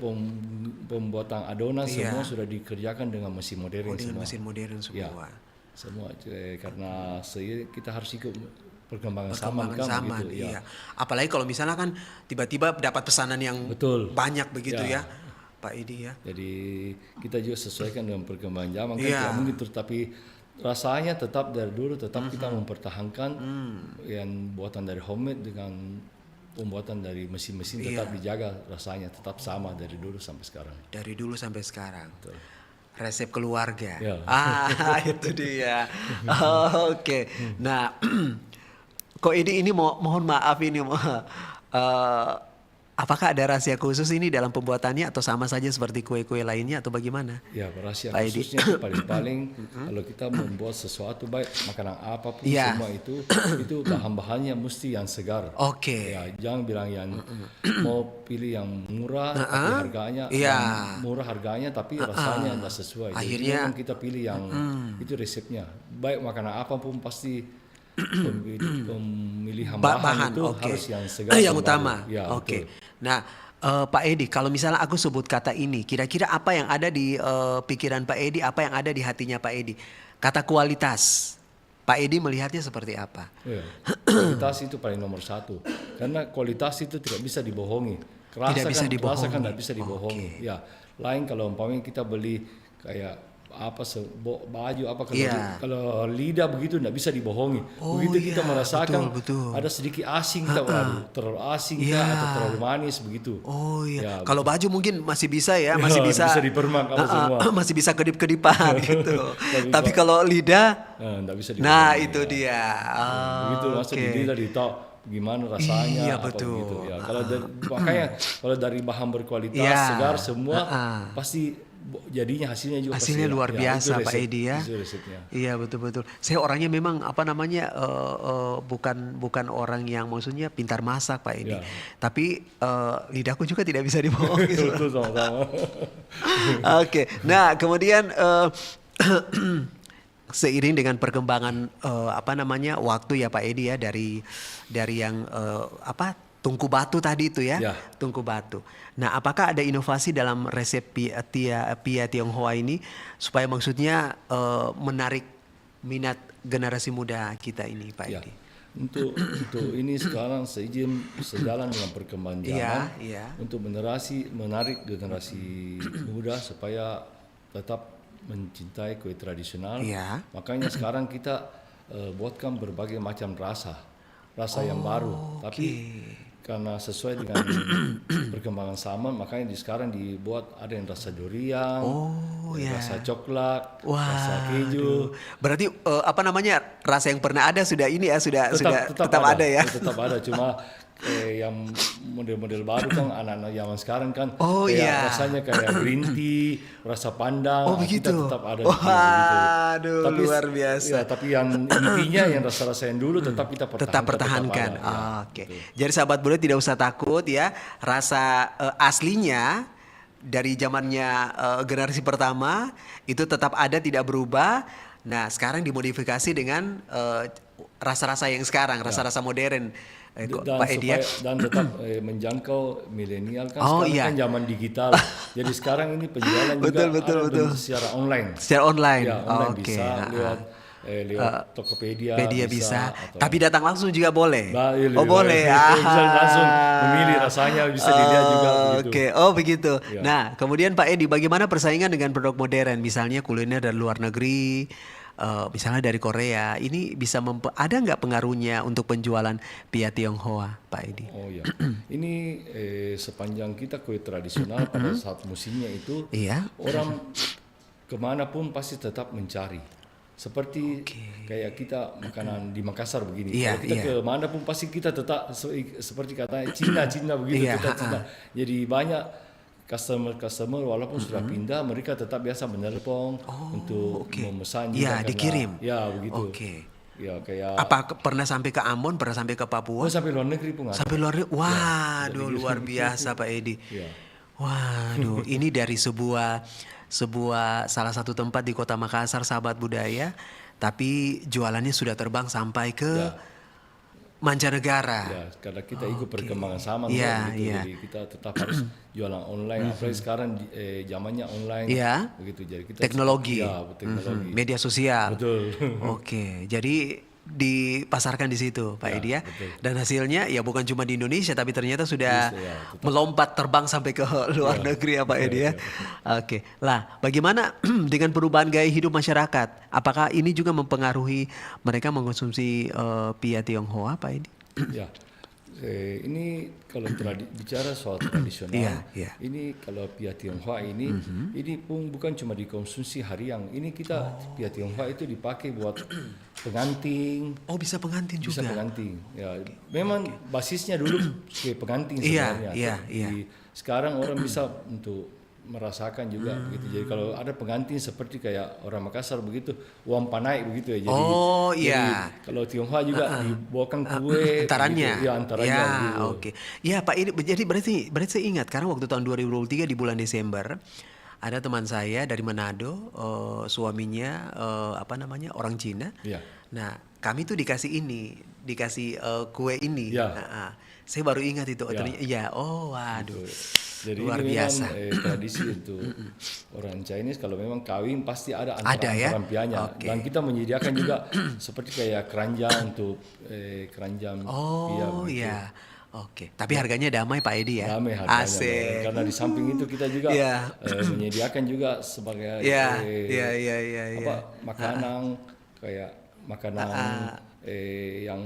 Speaker 9: pembuatan adonan
Speaker 2: Iya.
Speaker 9: semua sudah dikerjakan dengan mesin modern semua.
Speaker 2: Mesin modern
Speaker 9: Ya,
Speaker 2: semua.
Speaker 9: semua karena kita harus ikut perkembangan
Speaker 2: Perkembangan
Speaker 9: kan
Speaker 2: zaman,
Speaker 9: begitu,
Speaker 2: iya. Apalagi kalau misalnya kan tiba-tiba dapat pesanan yang
Speaker 9: Betul.
Speaker 2: banyak begitu
Speaker 9: Ya.
Speaker 2: ya, Pak Edi ya.
Speaker 9: Jadi kita juga sesuaikan dengan perkembangan zaman kan
Speaker 2: Iya.
Speaker 9: tidak mungkin terus, tapi rasanya tetap dari dulu tetap kita mempertahankan yang buatan dari homemade dengan pembuatan dari mesin-mesin tetap dijaga rasanya tetap sama dari dulu sampai sekarang.
Speaker 2: Dari dulu sampai sekarang.
Speaker 9: Betul.
Speaker 2: Resep keluarga.
Speaker 9: Ya.
Speaker 2: Itu dia. Oke. Nah, kok ini mohon maaf ini apakah ada rahasia khusus ini dalam pembuatannya atau sama saja seperti kue-kue lainnya atau bagaimana?
Speaker 9: Ya, rahasia
Speaker 2: Pak Edi.
Speaker 9: khususnya itu paling kalau kita membuat sesuatu baik makanan apapun
Speaker 2: Iya.
Speaker 9: semua itu bahan-bahannya mesti yang segar.
Speaker 2: Oke.
Speaker 9: Ya, jangan bilang yang mau pilih yang murah tapi harganya
Speaker 2: Iya.
Speaker 9: yang murah harganya tapi rasanya tidak sesuai. Jadi
Speaker 2: Akhirnya-
Speaker 9: memang kita pilih yang itu resepnya. Baik makanan apapun pasti pemilihan bahan itu
Speaker 2: oke.
Speaker 9: harus yang segar.
Speaker 2: Yang
Speaker 9: dan
Speaker 2: utama.
Speaker 9: baru. Ya,
Speaker 2: Oke.
Speaker 9: betul.
Speaker 2: Nah, Pak Edi, kalau misalnya aku sebut kata ini, kira-kira apa yang ada di pikiran Pak Edi, apa yang ada di hatinya Pak Edi? Kata kualitas. Pak Edi melihatnya seperti apa?
Speaker 9: Ya, kualitas itu paling nomor satu. Karena kualitas itu tidak bisa dibohongi. Rasa
Speaker 2: Tidak bisa
Speaker 9: kan,
Speaker 2: dibohongi.
Speaker 9: Rasa kan tidak bisa dibohongi.
Speaker 2: Oke.
Speaker 9: Ya, lain kalau umpamanya kita beli kayak apa baju apa kalau,
Speaker 2: Iya.
Speaker 9: kalau lidah begitu tidak bisa dibohongi.
Speaker 2: Oh,
Speaker 9: begitu kita
Speaker 2: iya,
Speaker 9: merasakan
Speaker 2: betul.
Speaker 9: ada sedikit asing waduh, terlalu asing kah
Speaker 2: Iya.
Speaker 9: atau terlalu manis begitu.
Speaker 2: Oh iya.
Speaker 9: Ya,
Speaker 2: Kalau baju mungkin masih bisa ya,
Speaker 9: Ya,
Speaker 2: masih bisa.
Speaker 9: bisa dipermak apa semua.
Speaker 2: Masih bisa kedip-kedipan gitu.
Speaker 9: Tapi
Speaker 2: Tapi kalau lidah,
Speaker 9: tidak bisa
Speaker 2: nah
Speaker 9: dibohongi,
Speaker 2: itu
Speaker 9: ya.
Speaker 2: dia.
Speaker 9: Begitu masuk di
Speaker 2: Oke.
Speaker 9: lidah ditahu gimana rasanya
Speaker 2: Iya,
Speaker 9: apa
Speaker 2: betul.
Speaker 9: begitu ya. Kalau makanya kalau dari bahan berkualitas
Speaker 2: Iya.
Speaker 9: segar semua pasti jadinya hasilnya juga
Speaker 2: Hasilnya
Speaker 9: pasti
Speaker 2: luar
Speaker 9: ya,
Speaker 2: biasa
Speaker 9: itu
Speaker 2: Pak Edi ya.
Speaker 9: Itu resepnya.
Speaker 2: Iya betul-betul. Saya orangnya memang apa namanya bukan orang yang maksudnya pintar masak Pak Edi.
Speaker 9: Ya.
Speaker 2: Tapi lidahku juga tidak bisa dibohongi.
Speaker 9: Betul sama-sama.
Speaker 2: Oke. Nah kemudian seiring dengan perkembangan apa namanya waktu ya Pak Edi ya dari yang tungku batu tadi itu ya,
Speaker 9: Ya.
Speaker 2: tungku batu. Nah, apakah ada inovasi dalam resep pia Tionghoa ini supaya maksudnya menarik minat generasi muda kita ini, Pak
Speaker 9: Ya.
Speaker 2: Edi?
Speaker 9: Untuk ini sekarang sejalan dengan perkembangan zaman
Speaker 2: Iya, iya.
Speaker 9: untuk menarik generasi muda supaya tetap mencintai kue tradisional.
Speaker 2: Iya.
Speaker 9: Makanya sekarang kita buatkan berbagai macam rasa yang baru. Tapi karena sesuai dengan perkembangan zaman, makanya sekarang dibuat ada yang rasa durian, rasa coklat, rasa keju.
Speaker 2: Berarti apa namanya rasa yang pernah ada sudah ini ya sudah tetap ada ya.
Speaker 9: Tetap ada, cuma yang model-model baru kan anak-anak zaman sekarang kan rasanya kayak green tea, rasa pandang.
Speaker 2: Begitu.
Speaker 9: Kita tetap ada
Speaker 2: Waduh,
Speaker 9: tapi,
Speaker 2: luar biasa.
Speaker 9: Ya, tapi yang intinya yang rasa-rasa yang dulu tetap kita
Speaker 2: pertahankan.
Speaker 9: Tetap ada, ya,
Speaker 2: Oke.
Speaker 9: betul.
Speaker 2: Jadi sahabat Bude tidak usah takut ya. Rasa aslinya dari zamannya generasi pertama itu tetap ada, tidak berubah. Nah, sekarang dimodifikasi dengan rasa-rasa yang sekarang, rasa-rasa modern.
Speaker 9: Dan
Speaker 2: Pak Edi ya.
Speaker 9: dan tetap menjangkau milenial kan
Speaker 2: Oh,
Speaker 9: sekarang
Speaker 2: iya.
Speaker 9: kan zaman digital. Jadi sekarang ini penjualan juga
Speaker 2: Betul.
Speaker 9: bentuk secara online.
Speaker 2: Secara online.
Speaker 9: Ya, online
Speaker 2: Oke.
Speaker 9: bisa lewat Tokopedia
Speaker 2: bisa.
Speaker 9: atau
Speaker 2: Tapi datang langsung juga boleh.
Speaker 9: boleh. Bisa langsung memilih rasanya, bisa dilihat juga begitu.
Speaker 2: Oke, begitu.
Speaker 9: Ya.
Speaker 2: Nah, kemudian Pak Edi, bagaimana persaingan dengan produk modern, misalnya kuliner dari luar negeri, misalnya dari Korea, ini bisa ada nggak pengaruhnya untuk penjualan pia Tionghoa, Pak Edi?
Speaker 9: Oh ya, ini sepanjang kita kue tradisional pada saat musimnya itu
Speaker 2: Iya.
Speaker 9: orang kemanapun pasti tetap mencari. Seperti kayak kita makanan di Makassar begini.
Speaker 2: Iya,
Speaker 9: Kalau kita
Speaker 2: iya.
Speaker 9: ke mana pun pasti kita tetap seperti katanya Cina begitu,
Speaker 2: Iya,
Speaker 9: tetap Cina. Jadi banyak customer walaupun sudah pindah, mereka tetap biasa menelepon untuk memesan juga.
Speaker 2: Iya,
Speaker 9: karena-
Speaker 2: dikirim.
Speaker 9: Ya begitu.
Speaker 2: Oke.
Speaker 9: Ya kayak
Speaker 2: Pernah sampai ke Ambon, pernah sampai ke Papua?
Speaker 9: sampai luar negeri pun ada.
Speaker 2: Sampai luar negeri. Waduh, luar biasa Pak Edi.
Speaker 9: Ya.
Speaker 2: Waduh, ini dari sebuah salah satu tempat di Kota Makassar, sahabat budaya, tapi jualannya sudah terbang sampai ke mancanegara.
Speaker 9: Ya, karena kita ikut perkembangan zaman
Speaker 2: Iya,
Speaker 9: begitu.
Speaker 2: iya.
Speaker 9: Jadi kita tetap harus jualan online. Apalagi sekarang zamannya online.
Speaker 2: Iya.
Speaker 9: Begitu. Jadi kita
Speaker 2: Teknologi.
Speaker 9: Ya, teknologi.
Speaker 2: Media sosial.
Speaker 9: Betul.
Speaker 2: Oke, jadi dipasarkan di situ Pak Edi ya.
Speaker 9: betul.
Speaker 2: Dan hasilnya ya bukan cuma di Indonesia tapi ternyata sudah
Speaker 9: Bisa, ya,
Speaker 2: melompat terbang sampai ke luar negeri ya Pak Edi ya. Oke. Lah, bagaimana dengan perubahan gaya hidup masyarakat? Apakah ini juga mempengaruhi mereka mengkonsumsi pia Tionghoa Pak Edi?
Speaker 9: Ya. Ini kalau bicara soal tradisional,
Speaker 2: Iya.
Speaker 9: ini kalau pia Tionghoa ini pun bukan cuma dikonsumsi harian. Ini kita pia Tionghoa itu dipakai buat pengantin.
Speaker 2: Oh, bisa pengantin
Speaker 9: Bisa
Speaker 2: juga.
Speaker 9: pengantin. Ya, memang basisnya dulu sebagai pengantin
Speaker 2: Iya,
Speaker 9: sebenarnya.
Speaker 2: iya,
Speaker 9: Tapi sekarang orang bisa untuk merasakan juga begitu. Jadi kalau ada pengantin seperti kayak orang Makassar begitu, uang panai begitu ya. Jadi,
Speaker 2: Oh, iya.
Speaker 9: jadi kalau Tionghoa juga dibawakan kue
Speaker 2: Antaranya.
Speaker 9: begitu. Ya, antaranya
Speaker 2: Ya,
Speaker 9: gitu.
Speaker 2: oke. Ya, Pak ini jadi berarti saya ingat karena waktu tahun 2023 di bulan Desember ada teman saya dari Manado, suaminya orang Cina.
Speaker 9: Iya.
Speaker 2: Nah, kami tuh dikasih kue ini.
Speaker 9: Ya.
Speaker 2: Saya baru ingat itu.
Speaker 9: Ya.
Speaker 2: Ternyata, ya, oh waduh.
Speaker 9: Jadi
Speaker 2: Luar
Speaker 9: ini
Speaker 2: biasa.
Speaker 9: memang tradisi untuk orang Chinese kalau memang kawin pasti ada
Speaker 2: Ada ya?
Speaker 9: pianya.
Speaker 2: Oke.
Speaker 9: Dan kita menyediakan juga seperti kayak keranjang untuk keranjang pia
Speaker 2: Oh
Speaker 9: begitu.
Speaker 2: iya. Oke. Tapi harganya damai Pak Edi ya.
Speaker 9: Ramai harganya.
Speaker 2: Asik.
Speaker 9: Karena di samping itu kita juga
Speaker 2: Iya.
Speaker 9: menyediakan juga sebagai
Speaker 2: Iya,
Speaker 9: makanan kayak makanan yang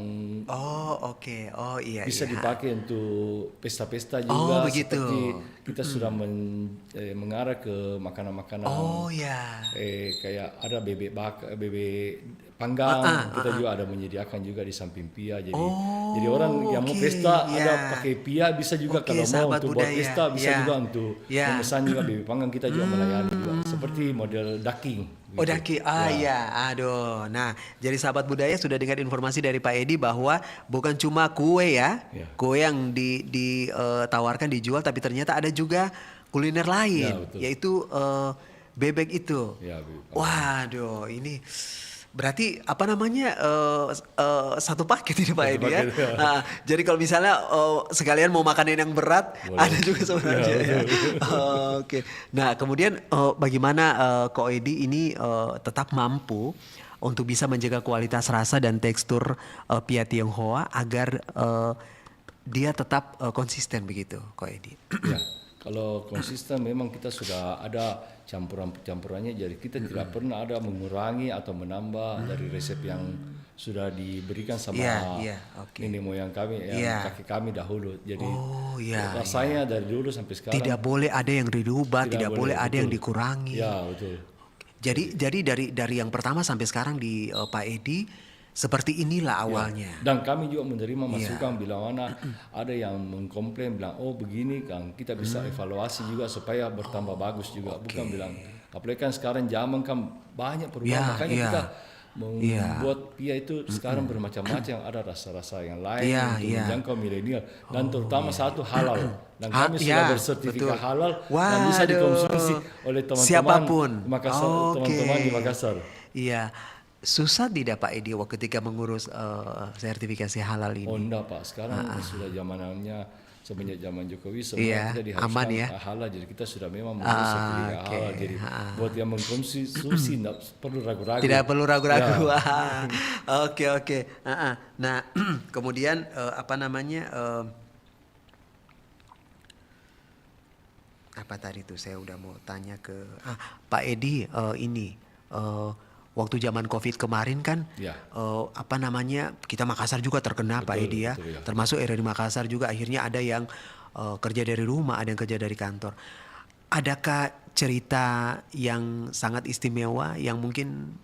Speaker 2: Oh, oke. Oh iya.
Speaker 9: bisa
Speaker 2: iya.
Speaker 9: dipakai untuk pesta-pesta
Speaker 2: Oh,
Speaker 9: juga.
Speaker 2: begitu.
Speaker 9: Seperti kita sudah mengarah ke makanan-makanan.
Speaker 2: Oh ya.
Speaker 9: Kayak ada bebek panggang, kita juga ada menyediakan juga di samping pia. Jadi orang yang mau
Speaker 2: oke,
Speaker 9: pesta
Speaker 2: ya.
Speaker 9: ada pakai pia bisa juga.
Speaker 2: Oke,
Speaker 9: Kalau mau
Speaker 2: sahabat
Speaker 9: untuk buat
Speaker 2: budaya.
Speaker 9: pesta bisa
Speaker 2: Ya.
Speaker 9: juga untuk
Speaker 2: Ya.
Speaker 9: memesan juga bebek panggang, kita juga melayani juga. Seperti model ducking.
Speaker 2: Oh
Speaker 9: gitu.
Speaker 2: daki, ya, aduh. Nah, jadi sahabat budaya sudah dengar informasi dari Pak Edi bahwa bukan cuma kue ya,
Speaker 9: Ya.
Speaker 2: kue yang ditawarkan dijual, tapi ternyata ada juga kuliner lain,
Speaker 9: Ya, betul.
Speaker 2: yaitu bebek itu.
Speaker 9: Ya, bebek panggang.
Speaker 2: Waduh, ini berarti satu paket ini Pak Edi ya.
Speaker 9: paket, ya.
Speaker 2: Nah, jadi kalau misalnya sekalian mau makanan yang berat,
Speaker 9: Boleh.
Speaker 2: ada juga sebenarnya.
Speaker 9: Ya,
Speaker 2: Ya. Oke. Nah, kemudian bagaimana Ko Edi ini tetap mampu untuk bisa menjaga kualitas rasa dan tekstur pia Tionghoa agar dia tetap konsisten begitu, Ko Edi.
Speaker 9: Ya, kalau konsisten memang kita sudah ada campurannya, jadi kita tidak pernah ada mengurangi atau menambah dari resep yang sudah diberikan sama
Speaker 2: Iya, oke.
Speaker 9: nenek moyang kami,
Speaker 2: Iya.
Speaker 9: kakek kami dahulu. Jadi
Speaker 2: Oh, iya,
Speaker 9: rasanya dari dulu sampai sekarang
Speaker 2: Tidak boleh ada yang dirubah, tidak boleh ada yang
Speaker 9: betul.
Speaker 2: dikurangi.
Speaker 9: Ya, betul.
Speaker 2: Jadi dari yang pertama sampai sekarang di Pak Edi seperti inilah awalnya.
Speaker 9: Dan kami juga menerima masukan bila mana ada yang mengkomplain bilang begini kan kita bisa evaluasi juga supaya bertambah bagus juga. Bukan bilang apalagi kan sekarang zaman kan banyak perubahan, makanya kita membuat pia itu sekarang bermacam-macam, ada rasa-rasa yang lain untuk menjangkau milenial dan terutama satu halal. Dan kami sudah bersertifikat halal dan bisa dikonsumsi oleh teman-teman
Speaker 2: siapapun.
Speaker 9: Makassar, teman-teman di Makassar.
Speaker 2: Iya. Susah tidak Pak Edi ketika mengurus sertifikasi halal ini?
Speaker 9: Oh enggak Pak, sekarang sudah zamannya semenjak zaman Jokowi semua
Speaker 2: Iya,
Speaker 9: kita diharuskan
Speaker 2: aman ya?
Speaker 9: halal, jadi kita sudah memang mengurus sertifikat
Speaker 2: oke.
Speaker 9: halal. Jadi buat yang mengkonsumsi tidak perlu ragu-ragu.
Speaker 2: Tidak perlu ragu-ragu.
Speaker 9: Ya.
Speaker 2: Oke. Nah, kemudian apa tadi tuh saya udah mau tanya ke Pak Edi waktu zaman COVID kemarin kan,
Speaker 9: Ya.
Speaker 2: kita Makassar juga terkena Pak
Speaker 9: Betul,
Speaker 2: Edi ya.
Speaker 9: betul, ya.
Speaker 2: Termasuk RRI Makassar juga akhirnya ada yang kerja dari rumah, ada yang kerja dari kantor. Adakah cerita yang sangat istimewa yang mungkin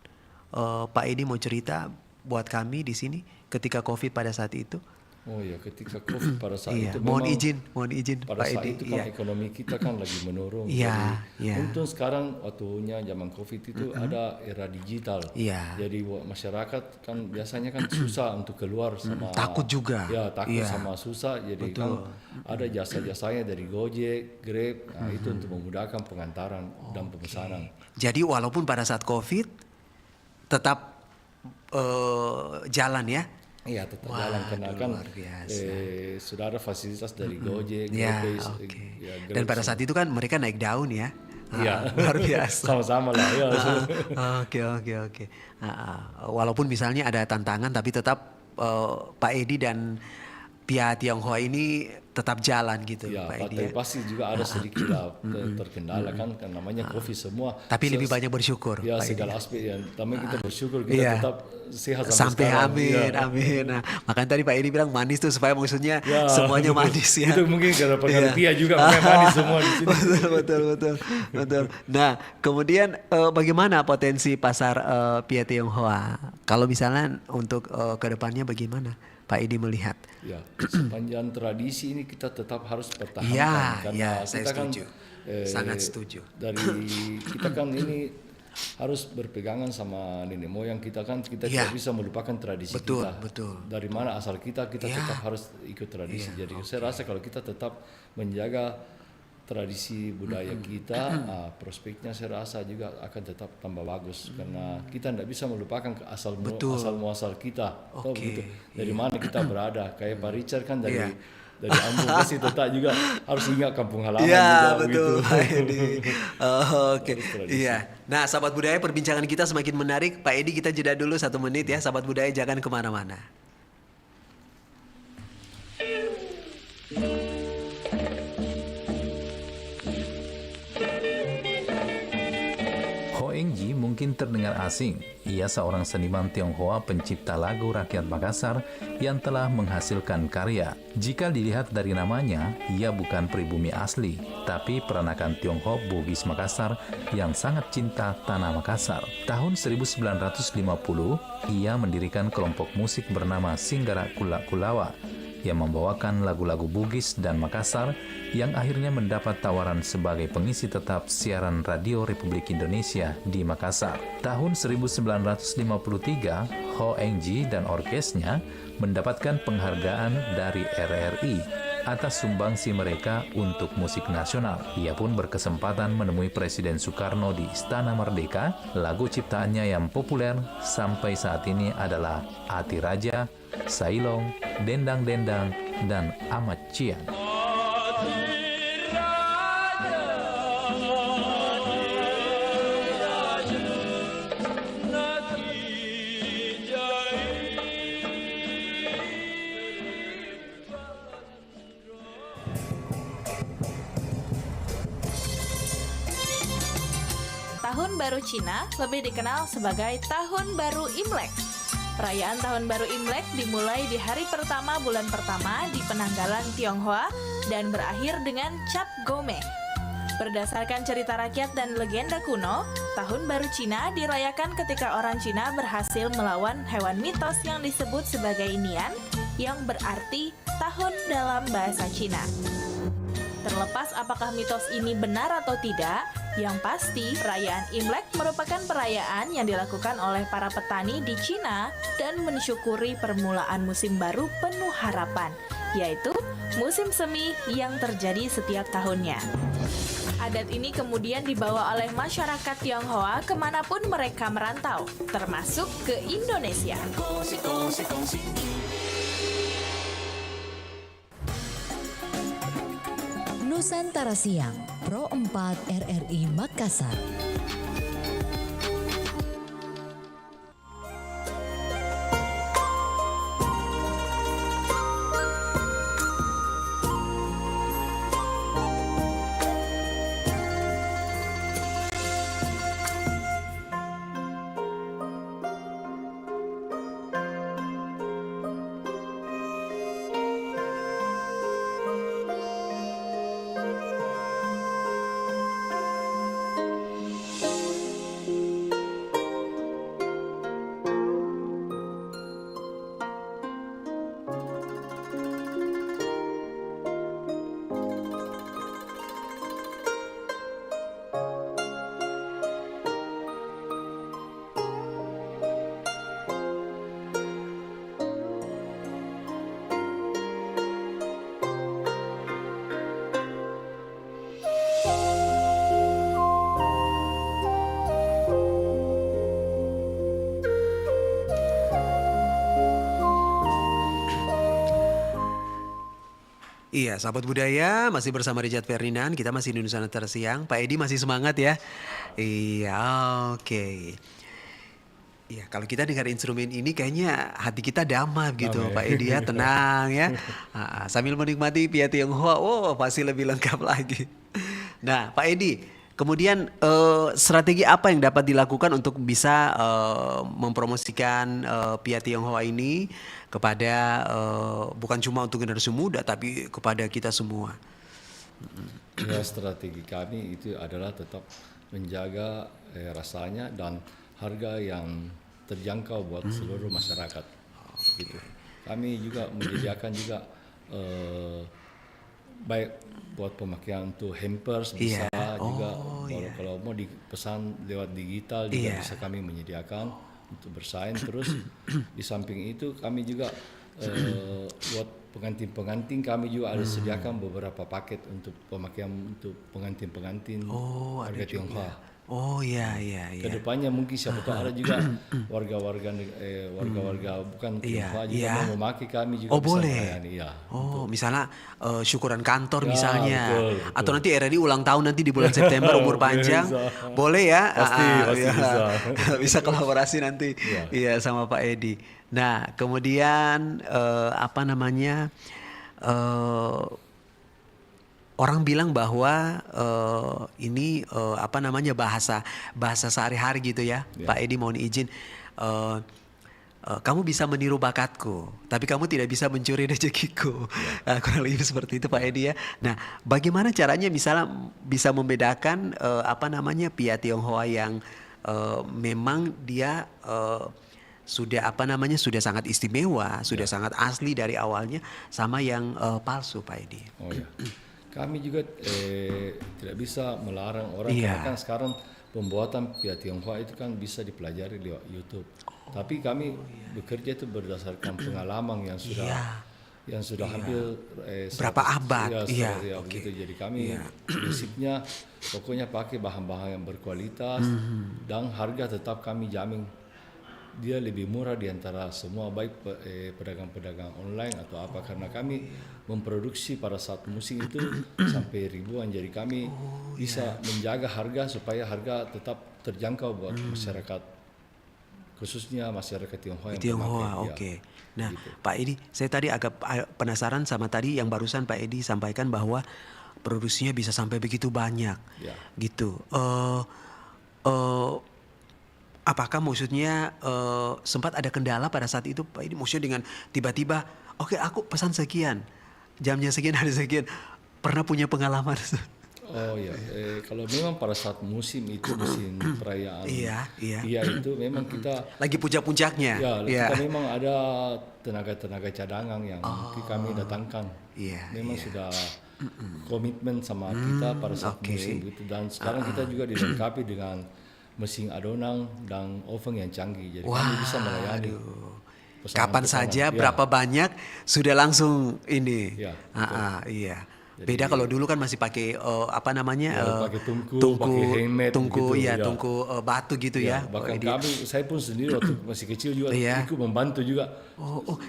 Speaker 2: Pak Edi mau cerita buat kami di sini ketika COVID pada saat itu?
Speaker 9: Oh ya, ketika COVID pada saat itu
Speaker 2: mohon
Speaker 9: memang
Speaker 2: izin
Speaker 9: pada
Speaker 2: Pak
Speaker 9: saat
Speaker 2: Edi.
Speaker 9: itu kan ekonomi kita kan lagi menurun.
Speaker 2: Iya,
Speaker 9: Jadi untung sekarang waktunya zaman COVID itu ada era digital.
Speaker 2: Iya.
Speaker 9: Jadi buat masyarakat kan biasanya kan susah untuk keluar sama
Speaker 2: Takut juga.
Speaker 9: Ya, takut
Speaker 2: Iya.
Speaker 9: sama susah. Jadi kan ada jasa-jasanya dari Gojek, Grab. Nah, itu untuk memudahkan pengantaran dan pemesanan.
Speaker 2: Jadi walaupun pada saat COVID tetap jalan ya.
Speaker 9: Iya, tetap jalan karena kan
Speaker 2: luar biasa.
Speaker 9: sudah ada fasilitas dari Gojek,
Speaker 2: Ya,
Speaker 9: GoPay,
Speaker 2: oke.
Speaker 9: ya, Grab
Speaker 2: Dan pada saat itu kan mereka naik daun ya.
Speaker 9: Iya.
Speaker 2: Luar biasa.
Speaker 9: Sama-sama lah ya.
Speaker 2: Oke. Walaupun misalnya ada tantangan tapi tetap Pak Edi dan pihak Tionghoa ini tetap jalan gitu
Speaker 9: Ya,
Speaker 2: Pak Edi.
Speaker 9: tapi pasti juga ada sedikit lah terkendala kan namanya COVID semua.
Speaker 2: Tapi lebih banyak bersyukur.
Speaker 9: Ya,
Speaker 2: Pak Edi.
Speaker 9: segala aspek yang tapi kita bersyukur kita
Speaker 2: Iya.
Speaker 9: tetap sehat
Speaker 2: Sampai
Speaker 9: sekarang.
Speaker 2: amin,
Speaker 9: Ya.
Speaker 2: amin. Nah, makanya tadi Pak Edi bilang manis tuh supaya maksudnya
Speaker 9: Ya.
Speaker 2: semuanya manis ya.
Speaker 9: Itu mungkin karena pengaruh Tia juga makanya manis semua di sini.
Speaker 2: betul. Nah, kemudian bagaimana potensi pasar Pia Tionghoa? Kalau misalnya untuk kedepannya bagaimana Pak Edi melihat?
Speaker 9: Ya, sepanjang tradisi ini kita tetap harus pertahankan
Speaker 2: Ya,
Speaker 9: karena
Speaker 2: saya
Speaker 9: kita kan
Speaker 2: setuju. Sangat setuju.
Speaker 9: Dari kita kan ini harus berpegangan sama nenek moyang kita kan kita
Speaker 2: Ya.
Speaker 9: tidak bisa melupakan tradisi
Speaker 2: Betul,
Speaker 9: kita.
Speaker 2: betul.
Speaker 9: Dari mana asal kita
Speaker 2: Ya.
Speaker 9: tetap harus ikut tradisi. Jadi saya rasa kalau kita tetap menjaga tradisi budaya kita, prospeknya saya rasa juga akan tetap tambah bagus karena kita tidak bisa melupakan asal muasal kita. Tahu begitu. Dari mana kita berada? Kayak Pak Richard kan dari Ambon pasti tetap juga harus ingat kampung halaman
Speaker 2: Iya,
Speaker 9: juga
Speaker 2: betul
Speaker 9: begitu.
Speaker 2: Pak Edi. Oke.
Speaker 9: tradisi.
Speaker 2: Iya. Nah, sahabat budaya, perbincangan kita semakin menarik. Pak Edi, kita jeda dulu 1 menit ya. Sahabat budaya, jangan kemana-mana.
Speaker 10: Ho Eng-ji mungkin terdengar asing. Ia seorang seniman Tionghoa pencipta lagu rakyat Makassar yang telah menghasilkan karya. Jika dilihat dari namanya, ia bukan pribumi asli, tapi peranakan Tionghoa Bugis Makassar yang sangat cinta tanah Makassar. Tahun 1950, ia mendirikan kelompok musik bernama Singgara Kula Kulawa yang membawakan lagu-lagu Bugis dan Makassar yang akhirnya mendapat tawaran sebagai pengisi tetap siaran radio Republik Indonesia di Makassar. Tahun 1953, Ho Eng-ji dan orkesnya mendapatkan penghargaan dari RRI atas sumbangsi mereka untuk musik nasional. Ia pun berkesempatan menemui Presiden Soekarno di Istana Merdeka. Lagu ciptaannya yang populer sampai saat ini adalah Ati Raja, Sailong, Dendang Dendang, dan Amat Cian.
Speaker 11: Tahun Baru Cina lebih dikenal sebagai Tahun Baru Imlek. Perayaan Tahun Baru Imlek dimulai di hari pertama bulan pertama di penanggalan Tionghoa dan berakhir dengan Cap Gome. Berdasarkan cerita rakyat dan legenda kuno, Tahun Baru Cina dirayakan ketika orang Cina berhasil melawan hewan mitos yang disebut sebagai Nian, yang berarti tahun dalam bahasa Cina. Terlepas apakah mitos ini benar atau tidak, yang pasti perayaan Imlek merupakan perayaan yang dilakukan oleh para petani di Cina dan mensyukuri permulaan musim baru penuh harapan, yaitu musim semi yang terjadi setiap tahunnya. Adat ini kemudian dibawa oleh masyarakat Tionghoa kemanapun mereka merantau, termasuk ke Indonesia.
Speaker 6: Nusantara Siang, Pro 4 RRI Makassar.
Speaker 2: Iya, sahabat budaya masih bersama Richard Ferdinand. Kita masih di Nusantara Siang. Pak Edi masih semangat ya? Iya, oke. Iya, kalau kita dengar instrumen ini kayaknya hati kita damai gitu,
Speaker 9: Damai.
Speaker 2: Pak Edi ya, tenang ya. Sambil menikmati Pia Tionghoa, pasti lebih lengkap lagi. Nah, Pak Edi, kemudian strategi apa yang dapat dilakukan untuk bisa mempromosikan Pia Tionghoa ini kepada bukan cuma untuk generasi muda tapi kepada kita semua?
Speaker 9: Ya, strategi kami itu adalah tetap menjaga rasanya dan harga yang terjangkau buat seluruh masyarakat. Gitu. Kami juga menyediakan juga baik buat pemakaian untuk hampers bisa juga kalau mau dipesan lewat digital juga bisa kami menyediakan untuk bersaing. Terus di samping itu kami juga buat pengantin-pengantin kami juga ada sediakan beberapa paket untuk pemakaian untuk pengantin-pengantin warga Tionghoa.
Speaker 2: Oh iya.
Speaker 9: Kedepannya mungkin siapa tahu ada juga warga-warga bukan Tionghoa juga mau memakai kami juga bisa
Speaker 2: boleh.
Speaker 9: melayani. Ya,
Speaker 2: Misalnya syukuran kantor
Speaker 9: Ya,
Speaker 2: misalnya,
Speaker 9: betul.
Speaker 2: atau nanti RRI ulang tahun nanti di bulan September umur panjang,
Speaker 9: Bisa.
Speaker 2: boleh ya?
Speaker 9: Pasti bisa.
Speaker 2: Bisa kolaborasi nanti, iya sama Pak Edi. Nah, kemudian orang bilang bahwa ini bahasa sehari-hari gitu ya, Pak Edi mohon izin. Kamu bisa meniru bakatku, tapi kamu tidak bisa mencuri rezekiku. Kurang lebih seperti itu Pak Edi ya. Nah, bagaimana caranya misalnya bisa membedakan Pia Tionghoa yang memang dia sudah sangat istimewa, sudah sangat asli dari awalnya, sama yang palsu Pak Edi.
Speaker 9: Oh ya. Kami juga tidak bisa melarang orang karena kan sekarang pembuatan Pia Tionghoa itu kan bisa dipelajari lewat YouTube. Tapi kami bekerja itu berdasarkan pengalaman yang sudah hampir
Speaker 2: berapa abad.
Speaker 9: Begitu. Jadi kami prinsipnya pokoknya pakai bahan-bahan yang berkualitas dan harga tetap kami jamin dia lebih murah di antara semua baik pedagang-pedagang online atau apa, karena kami memproduksi pada saat musim itu sampai ribuan, jadi kami bisa menjaga harga supaya harga tetap terjangkau buat masyarakat, khususnya masyarakat Tionghoa yang
Speaker 2: Tionghoa,
Speaker 9: pemakai.
Speaker 2: Nah,
Speaker 9: gitu.
Speaker 2: Pak Edi, saya tadi agak penasaran sama tadi yang barusan Pak Edi sampaikan bahwa produksinya bisa sampai begitu banyak, gitu. Apakah maksudnya sempat ada kendala pada saat itu Pak Edi? Maksudnya dengan tiba-tiba, oke, aku pesan sekian, jamnya sekian, hari sekian, pernah punya pengalaman?
Speaker 9: Oh ya, kalau memang pada saat musim itu musim perayaan, iya itu memang kita
Speaker 2: lagi puncak-puncaknya.
Speaker 9: Kita memang ada tenaga-tenaga cadangan yang kami datangkan. Memang sudah komitmen sama kita pada saat musim itu, dan sekarang kita juga dilengkapi dengan mesin adonan dan oven yang canggih, jadi kami bisa melayani
Speaker 2: kapan saja, berapa banyak, sudah langsung ini. Iya. Beda kalau dulu kan masih pakai
Speaker 9: pakai tungku,
Speaker 2: batu gitu ya.
Speaker 9: Bahkan saya pun sendiri waktu masih kecil juga ikut membantu juga.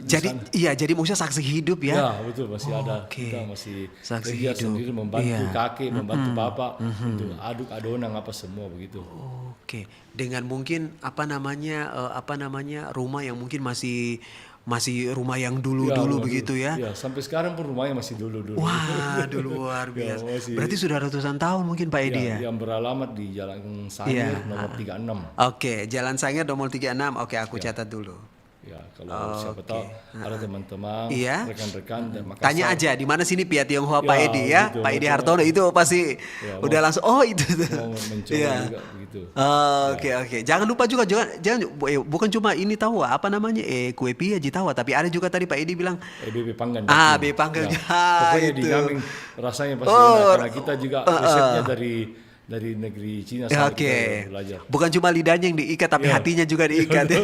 Speaker 2: Jadi maksudnya saksi hidup ya?
Speaker 9: Ya betul, masih ada. Kita masih
Speaker 2: saksi
Speaker 9: hidup sendiri, membantu kakek, membantu bapak untuk aduk adonan apa semua begitu.
Speaker 2: Oke, dengan mungkin rumah yang mungkin masih rumah yang dulu-dulu begitu ya?
Speaker 9: Ya, sampai sekarang pun rumahnya masih dulu-dulu.
Speaker 2: Wah, luar biasa. Berarti sudah ratusan tahun mungkin Pak Edi ya?
Speaker 9: Yang beralamat di Jalan Sangir nomor 36.
Speaker 2: Oke, Jalan Sangir nomor 36. Oke, aku catat dulu.
Speaker 9: Ya, kalau siapa tahu ada teman-teman, rekan-rekan dan Makassar.
Speaker 2: Tanya aja di mana sini Pia Tionghoa Pak Edi ya?
Speaker 9: Betul,
Speaker 2: Pak Edi Hartono itu pasti udah langsung itu.
Speaker 9: Mau mencoba juga begitu.
Speaker 2: Oke. Jangan lupa juga jangan bukan cuma ini tahu kue Pia tahu, tapi ada juga tadi Pak Edi bilang
Speaker 9: BB Panggang.
Speaker 2: BB Panggang.
Speaker 9: Pokoknya dijamin rasanya pasti enak, karena kita juga resepnya dari negeri Cina.
Speaker 2: Oke. Bukan cuma lidahnya yang diikat tapi hatinya juga diikat.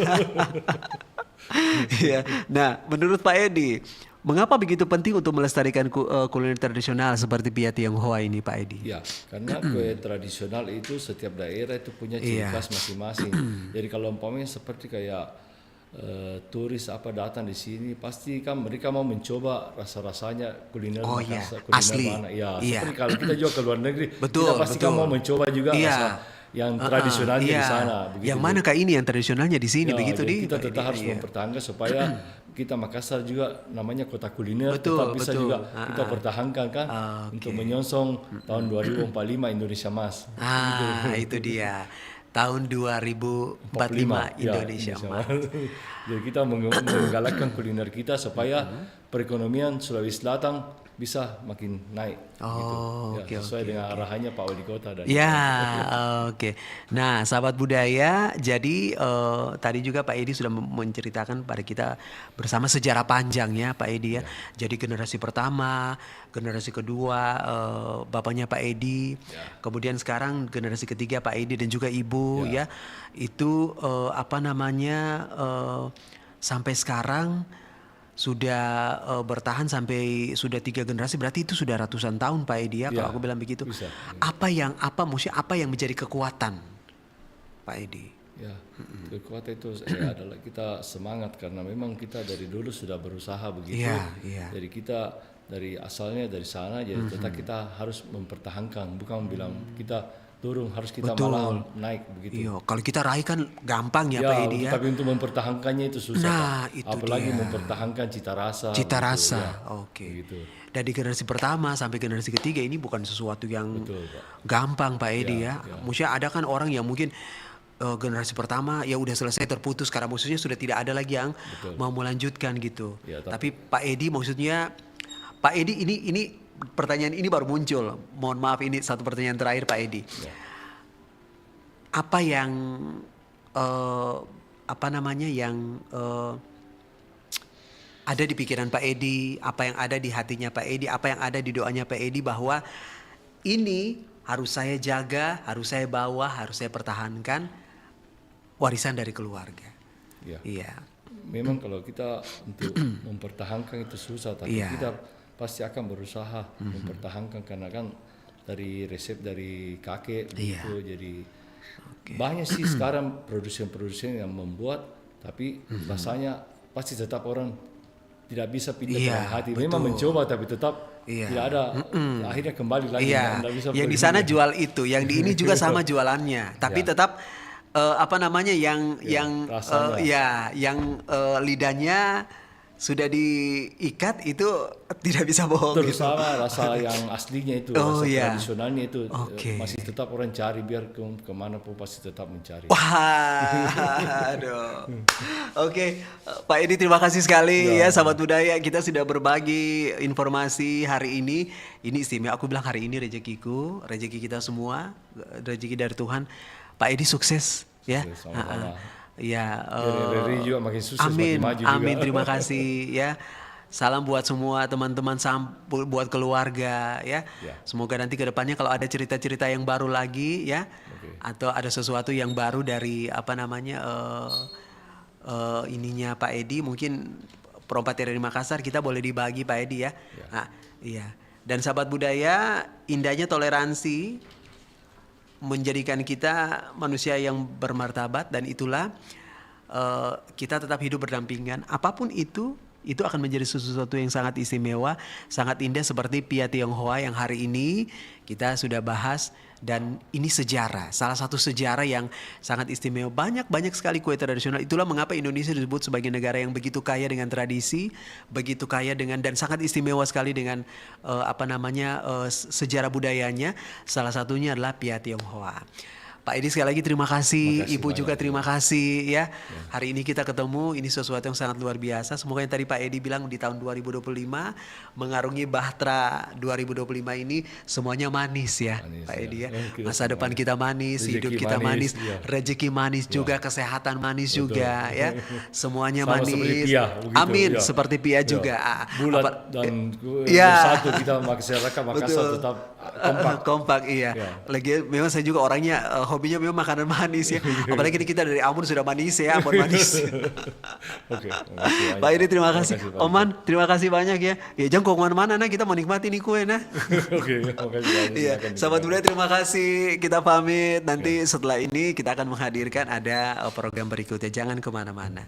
Speaker 2: Nah, menurut Pak Edi, mengapa begitu penting untuk melestarikan kuliner tradisional seperti Pia Tionghoa ini, Pak Edi?
Speaker 9: Ya, karena kue tradisional itu setiap daerah itu punya ciri khas masing-masing. Jadi kalau umpamanya seperti kayak turis apa datang di sini pasti kan mereka mau mencoba rasa-rasanya kuliner Makassar, kuliner
Speaker 2: asli.
Speaker 9: mana. Ya,
Speaker 2: Iya.
Speaker 9: seperti kalau kita juga ke luar negeri,
Speaker 2: Betul,
Speaker 9: kita pasti kan mau mencoba juga rasa yang tradisionalnya di sana. Begitu.
Speaker 2: Yang mana kah ini yang tradisionalnya di sini,
Speaker 9: Ya,
Speaker 2: begitu
Speaker 9: jadi
Speaker 2: di.
Speaker 9: kita tetap harus mempertahankan supaya kita Makassar juga namanya kota kuliner
Speaker 2: Betul,
Speaker 9: tetap bisa
Speaker 2: betul.
Speaker 9: juga kita pertahankan kan untuk menyongsong tahun 2045 Indonesia Mas.
Speaker 2: Itu dia. Tahun 2045 Indonesia Mas.
Speaker 9: Jadi kita menggalakkan kuliner kita supaya perekonomian Sulawesi Selatan bisa makin naik. Gitu. Sesuai dengan arahannya Pak Wali Kota dan
Speaker 2: oke. Nah, sahabat budaya, jadi tadi juga Pak Edi sudah menceritakan pada kita bersama sejarah panjangnya Pak Edi ya. Jadi generasi pertama, generasi kedua bapaknya Pak Edi, kemudian sekarang generasi ketiga Pak Edi dan juga Ibu ya. Itu sampai sekarang sudah bertahan sampai sudah 3 generasi, berarti itu sudah ratusan tahun Pak Edi ya, kalau aku bilang begitu.
Speaker 9: Bisa.
Speaker 2: Apa yang menjadi kekuatan Pak Edi?
Speaker 9: Ya, kekuatan itu adalah kita semangat karena memang kita dari dulu sudah berusaha begitu. Jadi kita dari asalnya dari sana, jadi tetap kita harus mempertahankan, bukan bilang kita turun, harus kita malah naik begitu.
Speaker 2: Iya, kalau kita raih kan gampang ya Pak Edi ya.
Speaker 9: Tapi untuk mempertahankannya itu susah.
Speaker 2: Nah, itu
Speaker 9: apalagi
Speaker 2: dia.
Speaker 9: mempertahankan cita rasa.
Speaker 2: Gitu,
Speaker 9: oke. Gitu.
Speaker 2: Dari generasi pertama sampai generasi ketiga ini bukan sesuatu yang gampang Pak Edi ya. Maksudnya ada kan orang yang mungkin generasi pertama ya udah selesai terputus karena maksudnya sudah tidak ada lagi yang mau melanjutkan gitu. Tapi Pak Edi maksudnya Pak Edi ini pertanyaan ini baru muncul. Mohon maaf, ini satu pertanyaan terakhir Pak Edi. Apa yang ada di pikiran Pak Edi, apa yang ada di hatinya Pak Edi, apa yang ada di doanya Pak Edi bahwa ini harus saya jaga, harus saya bawa, harus saya pertahankan, warisan dari keluarga. Iya.
Speaker 9: Memang kalau kita untuk mempertahankan itu susah, tapi kita pasti akan berusaha mempertahankan karena kan dari resep dari kakek begitu. Jadi banyak sih sekarang produsen-produsen yang membuat, tapi rasanya pasti tetap orang tidak bisa pindah dalam hati. Memang mencoba tapi tetap tidak ada, akhirnya kembali lagi.
Speaker 2: Yang di sana jual itu, yang di ini juga sama jualannya, tapi tetap lidahnya sudah diikat itu tidak bisa bohong.
Speaker 9: Terus sama rasa yang aslinya itu, rasa tradisionalnya itu masih tetap orang cari, biar kemana pun pasti tetap mencari.
Speaker 2: Oke, Pak Edi terima kasih sekali ya sahabat budaya, kita sudah berbagi informasi hari ini. Ini istimewa, aku bilang hari ini rezekiku, rezeki kita semua, rezeki dari Tuhan. Pak Edi sukses ya.
Speaker 9: Juga makin sukses,
Speaker 2: amin,
Speaker 9: makin maju juga.
Speaker 2: Amin, terima kasih ya. Salam buat semua teman-teman, buat keluarga ya. Semoga nanti ke depannya kalau ada cerita-cerita yang baru lagi ya, atau ada sesuatu yang baru dari ininya Pak Edi, mungkin Perompak dari Makassar kita boleh dibagi Pak Edi ya. Dan sahabat budaya, indahnya toleransi menjadikan kita manusia yang bermartabat, dan itulah kita tetap hidup berdampingan. Apapun itu akan menjadi sesuatu yang sangat istimewa, sangat indah, seperti Pia Tionghoa yang hari ini kita sudah bahas. Dan ini sejarah, salah satu sejarah yang sangat istimewa. Banyak sekali kue tradisional. Itulah mengapa Indonesia disebut sebagai negara yang begitu kaya dengan tradisi, begitu kaya dengan, dan sangat istimewa sekali dengan sejarah budayanya. Salah satunya adalah Pia Tionghoa. Pak Edi sekali lagi terima kasih, Ibu juga terima kasih ya. Hari ini kita ketemu, ini sesuatu yang sangat luar biasa. Semoga yang tadi Pak Edi bilang di tahun 2025 mengarungi Bahtera 2025 ini semuanya manis ya, Pak Edi ya. Masa depan kita manis, hidup kita manis, rezeki manis juga, kesehatan manis juga ya. Semuanya manis.
Speaker 9: Seperti Pia, begitu,
Speaker 2: amin, seperti Pia juga.
Speaker 9: Bulat dan bersatu kita masyarakat Makassar tetap
Speaker 2: kompak. Lagi memang saya juga orangnya hobinya memang makanan manis ya. Apalagi kita dari Ambon sudah manis ya, Ambon manis. Pak Edi terima kasih. Oman terima kasih banyak ya. Ya jangan kok kemana-mana, nah kita menikmati nih kue nah. Sahabat budaya terima kasih. Kita pamit. Nanti setelah ini kita akan menghadirkan ada program berikutnya. Jangan kemana-mana.